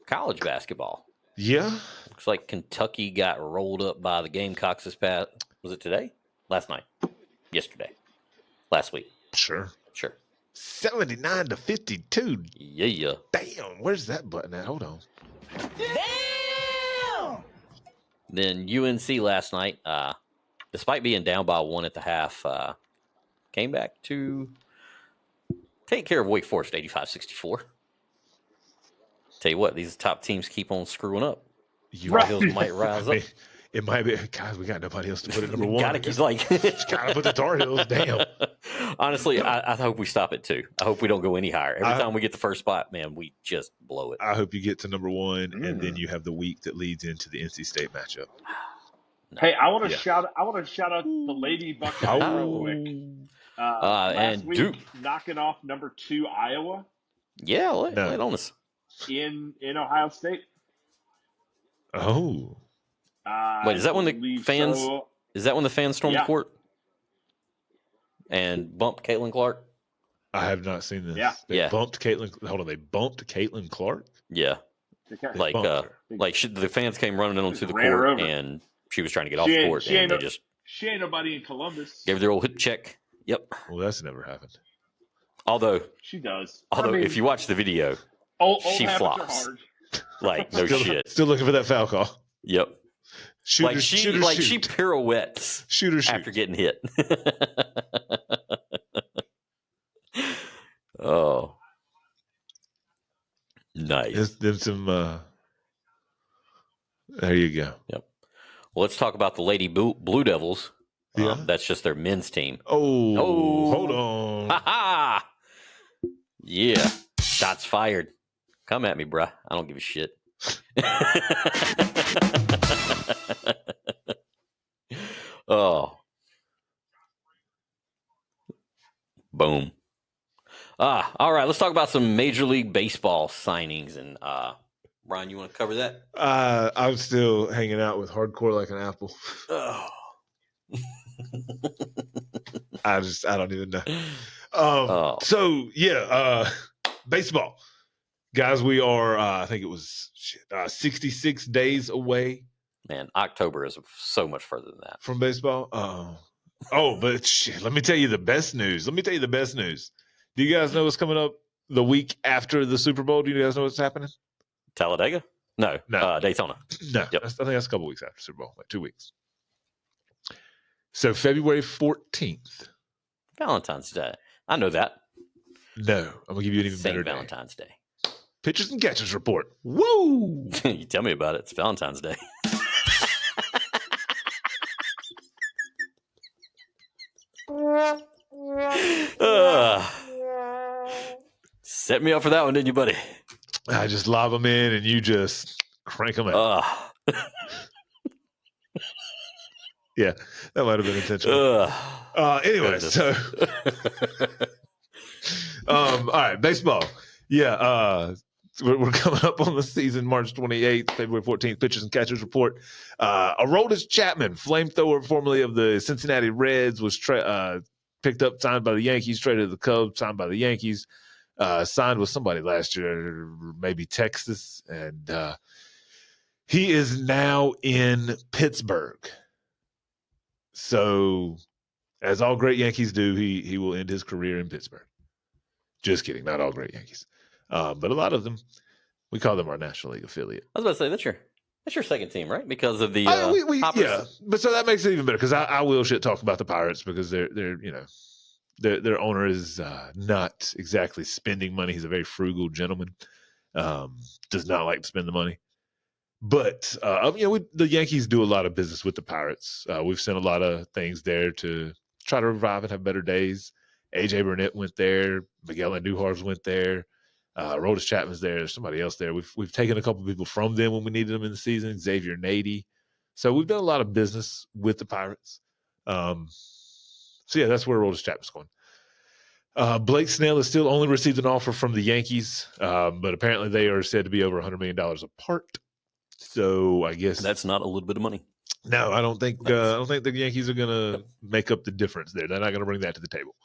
Speaker 1: college basketball.
Speaker 3: Yeah.
Speaker 1: Looks like Kentucky got rolled up by the Gamecocks this past. Was it today? Last night? Yesterday? Last week?
Speaker 3: Sure.
Speaker 1: 79-52. Yeah.
Speaker 3: Damn. Where's that button at? Hold on.
Speaker 4: Damn.
Speaker 1: Then UNC last night, despite being down by 1 at the half, came back to take care of Wake Forest 85-64. Tell you what, these top teams keep on screwing up. Tar Heels might rise up.
Speaker 3: It might be, guys, we got nobody else to put at number one.
Speaker 1: Gotta
Speaker 3: put the Tar Heels. Damn.
Speaker 1: Honestly, I hope we stop it too. I hope we don't go any higher. Every time we get the first spot, man, we just blow it.
Speaker 3: I hope you get to number one, and then you have the week that leads into the NC State matchup.
Speaker 2: No. Hey, I want to shout out the Lady Buckeyes real quick.
Speaker 1: And
Speaker 2: week,
Speaker 1: Duke
Speaker 2: knocking off number 2 Iowa.
Speaker 1: Yeah, lay it on us.
Speaker 2: In Ohio State.
Speaker 3: Oh.
Speaker 1: Wait, is that when the fans? So. Is that when the fans stormed the court and bumped Caitlin Clark?
Speaker 3: I have not seen this.
Speaker 2: Yeah,
Speaker 3: they bumped Caitlin. Hold on, they bumped Caitlin Clark.
Speaker 1: Yeah, the fans came running onto the court and she was trying to get off the court, and
Speaker 2: she ain't nobody in Columbus.
Speaker 1: Gave her their old hip check. Yep.
Speaker 3: Well, that's never happened.
Speaker 2: Although she does.
Speaker 1: If you watch the video, she flops. Like no shit.
Speaker 3: Still looking for that foul call.
Speaker 1: Yep. She pirouettes after getting hit. Oh, nice.
Speaker 3: There's some. There you go.
Speaker 1: Yep. Well, let's talk about the Lady Blue Devils.
Speaker 3: Yeah.
Speaker 1: That's just their men's team.
Speaker 3: Oh, hold on.
Speaker 1: Ha ha. Yeah. Shots fired. Come at me, bruh. I don't give a shit. Oh. Boom. All right. Let's talk about some Major League Baseball signings and Brian, you want to cover that?
Speaker 3: I'm still hanging out with hardcore like an apple.
Speaker 1: Oh.
Speaker 3: I don't even know. So yeah, baseball, guys. We are. I think it was 66 days away.
Speaker 1: Man, October is so much further than that
Speaker 3: from baseball. But shit, let me tell you the best news. Do you guys know what's coming up the week after the Super Bowl? Do you guys know what's happening?
Speaker 1: Talladega? No. Daytona.
Speaker 3: No. Yep. I think that's a couple weeks after Super Bowl, like 2 weeks. So February 14th.
Speaker 1: Valentine's Day. I know that.
Speaker 3: No. I'm going to give you an even better
Speaker 1: Valentine's Day.
Speaker 3: Pitchers and catchers report. Woo!
Speaker 1: You tell me about it. It's Valentine's Day. Set me up for that one, didn't you, buddy?
Speaker 3: I just lob them in and you just crank them out. Yeah, that might have been intentional. Anyway, so all right, baseball. Yeah, we're coming up on the season, March 28th, February 14th, pitchers and catchers report. Aroldis Chapman, flamethrower formerly of the Cincinnati Reds, was picked up, signed by the Yankees, traded to the Cubs, signed by the Yankees, signed with somebody last year, maybe Texas, and he is now in Pittsburgh. So, as all great Yankees do, he will end his career in Pittsburgh. Just kidding, not all great Yankees. But a lot of them, we call them our National League affiliate.
Speaker 1: I was about to say, that's your second team, right? Because of the
Speaker 3: yeah. But so that makes it even better because I will talk about the Pirates because they're their owner is not exactly spending money. He's a very frugal gentleman. Does not like to spend the money. But the Yankees do a lot of business with the Pirates. We've sent a lot of things there to try to revive and have better days. AJ Burnett went there. Miguel Andujar's went there. Aroldis Chapman's there. There's somebody else there. We've taken a couple people from them when we needed them in the season. Xavier Nady. So we've done a lot of business with the Pirates. So yeah, that's where Aroldis Chapman's going. Blake Snell has still only received an offer from the Yankees, but apparently they are said to be over $100 million apart. So I guess
Speaker 1: that's not a little bit of money.
Speaker 3: No, I don't think the Yankees are going to make up the difference there. They're not going to bring that to the table.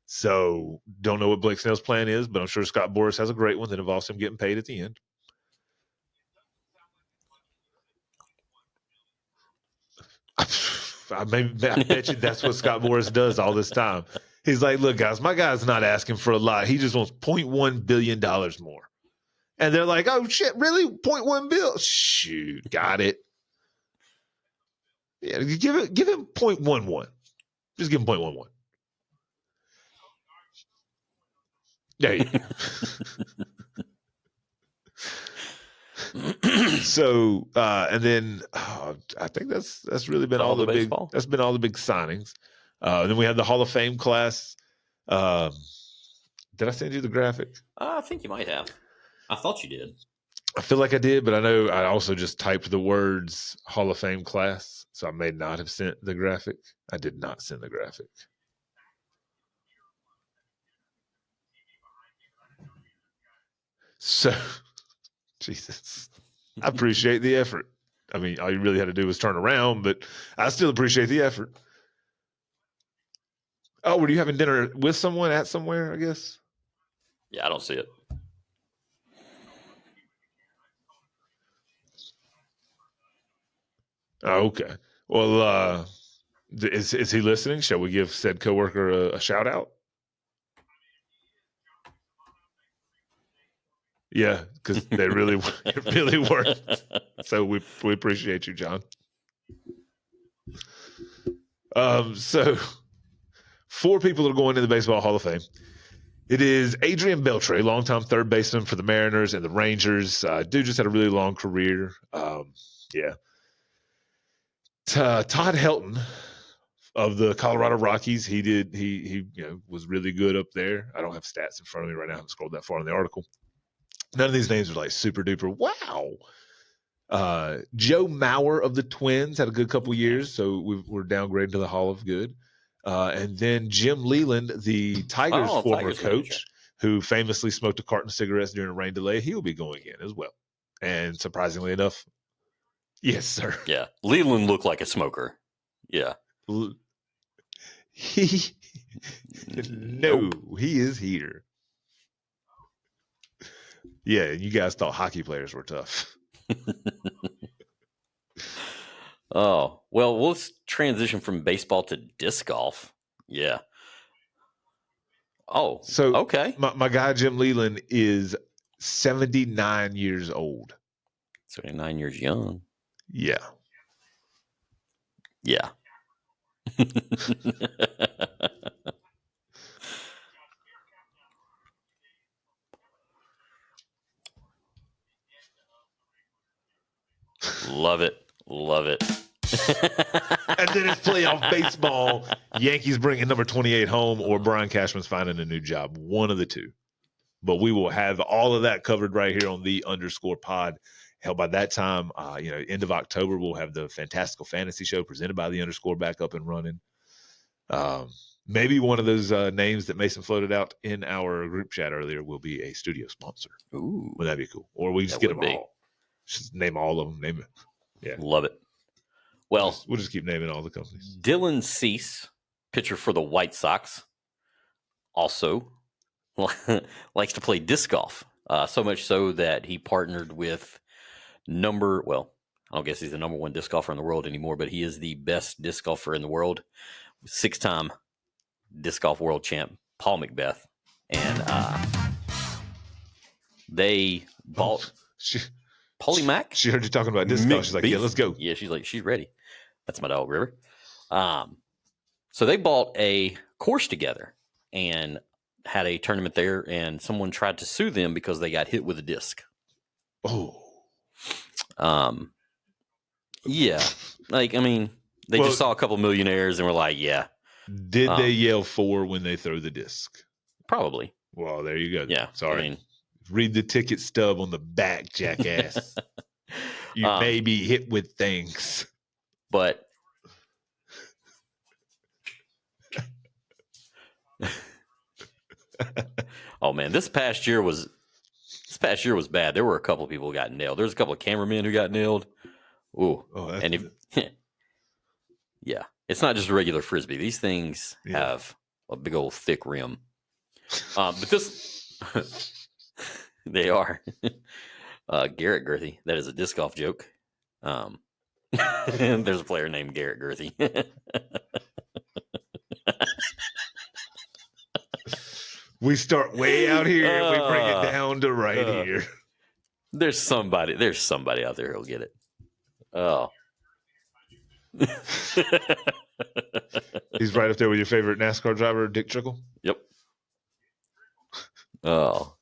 Speaker 3: So don't know what Blake Snell's plan is, but I'm sure Scott Boras has a great one that involves him getting paid at the end. I bet you that's what Scott Boras does all this time. He's like, look, guys, my guy's not asking for a lot. He just wants $0.1 billion more. And they're like, oh, shit, really? $0.1 billion? Shoot, got it. Yeah, give him 0.11. Just give him 0.11. There you go. So, and then I think that's really been all the big. That's been all the big signings. Then we had the Hall of Fame class. Did I send you the graphic?
Speaker 1: I think you might have. I thought you did.
Speaker 3: I feel like I did, but I know I also just typed the words Hall of Fame class, so I may not have sent the graphic. I did not send the graphic. So, Jesus, I appreciate the effort. I mean, all you really had to do was turn around, but I still appreciate the effort. Oh, were you having dinner with someone at somewhere, I guess?
Speaker 1: Yeah, I don't see it.
Speaker 3: Oh, okay. Well, is he listening? Shall we give said coworker a shout out? Yeah, because they really worked. So we appreciate you, John. So 4 people are going to the Baseball Hall of Fame. It is Adrian Beltre, longtime third baseman for the Mariners and the Rangers. Dude just had a really long career. Yeah. Todd Helton of the Colorado Rockies. He was really good up there. I don't have stats in front of me right now. I haven't scrolled that far in the article. None of these names are like super duper. Wow. Joe Mauer of the Twins had a good couple years, so we're downgraded to the Hall of Good. And then Jim Leland, the Tigers' former coach, who famously smoked a carton of cigarettes during a rain delay, he'll be going in as well. And surprisingly enough, yes, sir.
Speaker 1: Yeah. Leland looked like a smoker. Yeah.
Speaker 3: He is here. Yeah, you guys thought hockey players were tough.
Speaker 1: Oh, well, let's transition from baseball to disc golf. Yeah. Oh,
Speaker 3: so
Speaker 1: okay.
Speaker 3: My guy, Jim Leland, is 79 years old.
Speaker 1: 79 years young.
Speaker 3: Yeah.
Speaker 1: Yeah. Love it. Love it.
Speaker 3: And then it's playoff baseball. Yankees bringing number 28 home, or Brian Cashman's finding a new job. One of the two. But we will have all of that covered right here on the _ pod. Hell, by that time, end of October, we'll have the Fantastical Fantasy Show presented by the _ back up and running. Maybe one of those names that Mason floated out in our group chat earlier will be a studio sponsor.
Speaker 1: Ooh.
Speaker 3: Would that be cool? Or we just get them all. Just name all of them. Name it. Yeah.
Speaker 1: Love it. Well,
Speaker 3: we'll just keep naming all the companies.
Speaker 1: Dylan Cease, pitcher for the White Sox, also likes to play disc golf. So much so that he partnered with I don't guess he's the number one disc golfer in the world anymore, but he is the best disc golfer in the world. 6-time disc golf world champ, Paul Macbeth. And they bought Paulie Mac.
Speaker 3: She heard you talking about disc golf. She's like, yeah, let's go.
Speaker 1: Yeah, she's ready. That's my dog, River. So they bought a course together and had a tournament there, and someone tried to sue them because they got hit with a disc.
Speaker 3: Oh.
Speaker 1: Yeah. Like, I mean, they just saw a couple millionaires and were like, yeah.
Speaker 3: Did they yell for when they throw the disc?
Speaker 1: Probably.
Speaker 3: Well, there you go.
Speaker 1: Yeah.
Speaker 3: Sorry. I mean, read the ticket stub on the back, jackass. You may be hit with things.
Speaker 1: But oh man, this past year was bad. There were a couple of people who got nailed. There's a couple of cameramen who got nailed. Ooh. And yeah, it's not just a regular Frisbee. These things have a big old thick rim. But this they are. Garrett Girthy. That is a disc golf joke. There's a player named Garrett Girthy.
Speaker 3: We start way out here and we bring it down to right here.
Speaker 1: There's somebody out there who'll get it. Oh.
Speaker 3: He's right up there with your favorite NASCAR driver, Dick Trickle?
Speaker 1: Yep. Oh.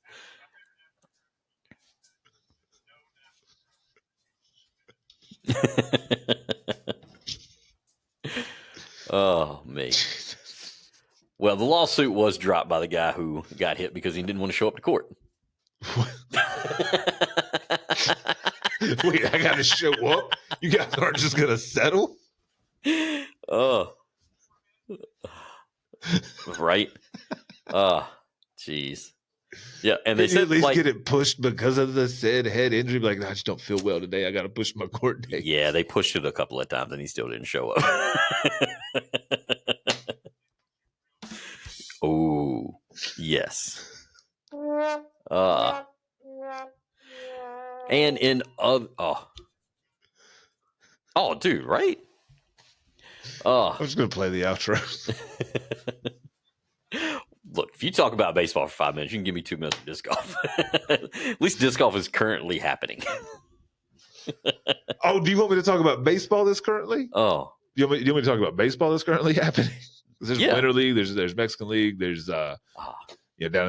Speaker 1: Oh, me. Well, the lawsuit was dropped by the guy who got hit because he didn't want to show up to court.
Speaker 3: Wait, I got to show up? You guys aren't just going to settle?
Speaker 1: Oh. Right? Oh, jeez. Yeah, and they said
Speaker 3: at least get it pushed because of the said head injury. Like, I just don't feel well today. I got to push my court date.
Speaker 1: Yeah, they pushed it a couple of times and he still didn't show up. Oh, yes. And in dude, right?
Speaker 3: I'm just gonna play the outro.
Speaker 1: Look, if you talk about baseball for 5 minutes, you can give me 2 minutes of disc golf. At least disc golf is currently happening.
Speaker 3: Oh, do you want me to talk about baseball that's currently?
Speaker 1: Oh,
Speaker 3: you want me to talk about baseball that's currently happening? There's Winter League. There's Mexican League. There's down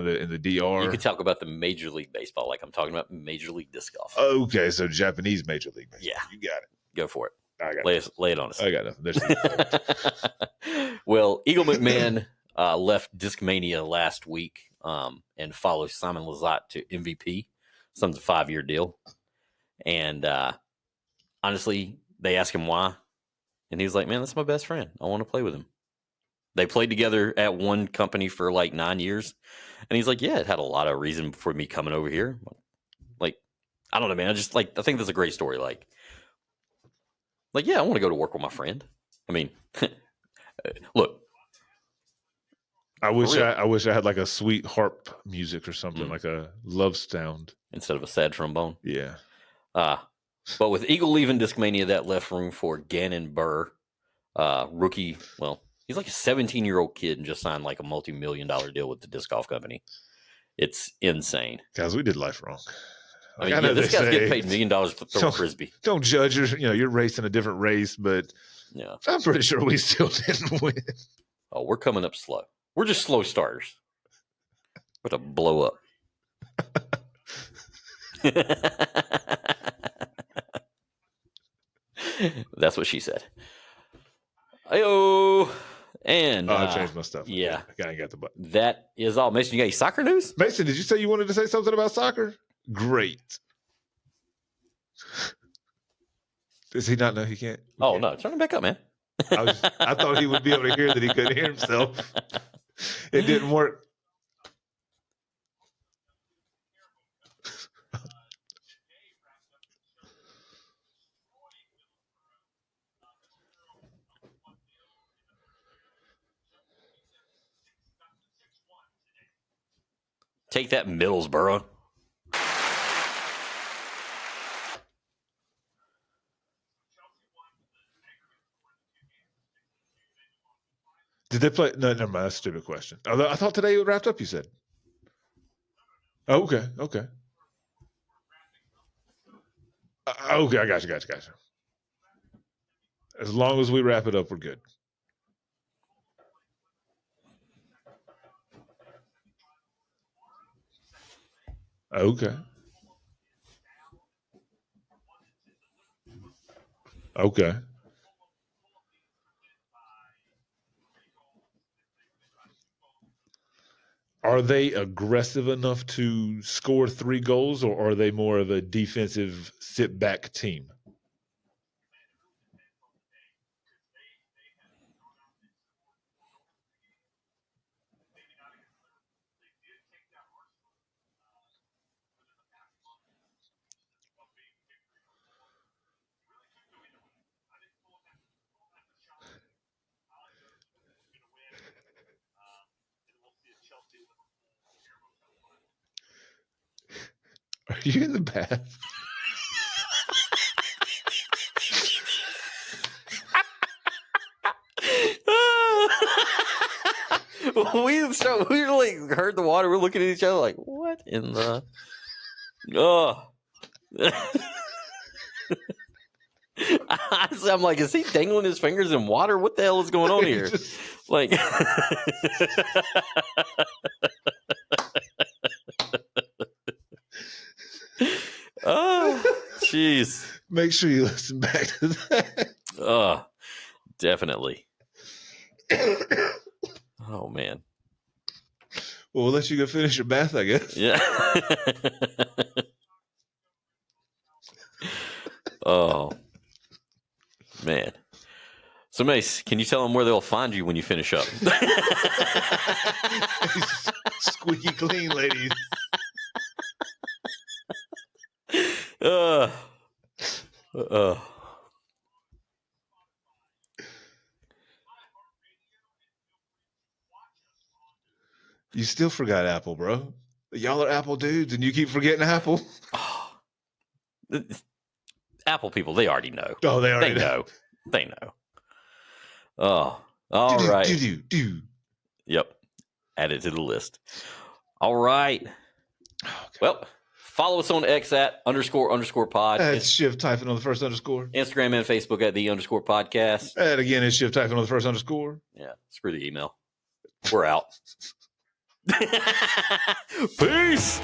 Speaker 3: in the DR.
Speaker 1: You can talk about the Major League Baseball like I'm talking about Major League Disc Golf.
Speaker 3: Okay, so Japanese Major League Baseball.
Speaker 1: Yeah,
Speaker 3: you got it.
Speaker 1: Go for it.
Speaker 3: I got
Speaker 1: lay it on us.
Speaker 3: I got nothing.
Speaker 1: Well, Eagle McMahon left Discmania last week and follows Simon Lizotte to MVP. Something's a 5-year deal, and honestly, they asked him why, and he was like, "Man, that's my best friend. I want to play with him." They played together at one company for like 9 years. And he's like, yeah, it had a lot of reason for me coming over here. Like, I don't know, man. I think that's a great story. Like, yeah, I want to go to work with my friend. I mean, look.
Speaker 3: I wish I had like a sweet harp music or something, like a love sound
Speaker 1: instead of a sad trombone.
Speaker 3: Yeah.
Speaker 1: But with Eagle leaving Discmania, that left room for Gannon Burr, rookie. Well, he's like a 17-year-old kid and just signed like a multi-million-dollar deal with the disc golf company. It's insane.
Speaker 3: Guys, we did life wrong.
Speaker 1: Like, I mean, this guy's getting paid $1 million to throw a frisbee.
Speaker 3: Don't judge you're racing a different race, but
Speaker 1: yeah, I'm
Speaker 3: pretty sure we still didn't win.
Speaker 1: Oh, we're coming up slow. We're just slow starters. We're to blow up. That's what she said. Ayo. And
Speaker 3: I changed my stuff.
Speaker 1: Yeah.
Speaker 3: I got the button.
Speaker 1: That is all. Mason, you got any soccer news?
Speaker 3: Mason, did you say you wanted to say something about soccer? Great. Does he not know he can't?
Speaker 1: No. Turn him back up, man.
Speaker 3: I thought he would be able to hear that he couldn't hear himself. It didn't work.
Speaker 1: Take that, Middlesbrough.
Speaker 3: Did they play? No, never mind. That's a stupid question. I thought today it wrapped up, you said. Oh, okay. Okay. Okay, I got you. As long as we wrap it up, we're good. Okay. Okay. Are they aggressive enough to score 3 goals, or are they more of a defensive sit-back team? Are you in the bath?
Speaker 1: we like heard the water. We're looking at each other like, what in the? Oh. I'm like, is he dangling his fingers in water? What the hell is going on here? Like, oh, jeez.
Speaker 3: Make sure you listen back to that.
Speaker 1: Definitely. Oh, man.
Speaker 3: Well, we'll let you go finish your bath, I guess.
Speaker 1: Yeah. Oh, man. So, Mace, can you tell them where they'll find you when you finish up?
Speaker 3: Squeaky clean, ladies. You still forgot Apple, bro. Y'all are Apple dudes, and you keep forgetting Apple.
Speaker 1: Apple people, they already know.
Speaker 3: Oh, they already know.
Speaker 1: They know. Oh, all right. Yep. Add it to the list. All right. Oh, well, follow us on X at __pod.
Speaker 3: It's Shift typing on the first underscore.
Speaker 1: Instagram and Facebook at _podcast.
Speaker 3: And again, it's Shift typing on the first underscore.
Speaker 1: Yeah. Screw the email. We're out. Peace.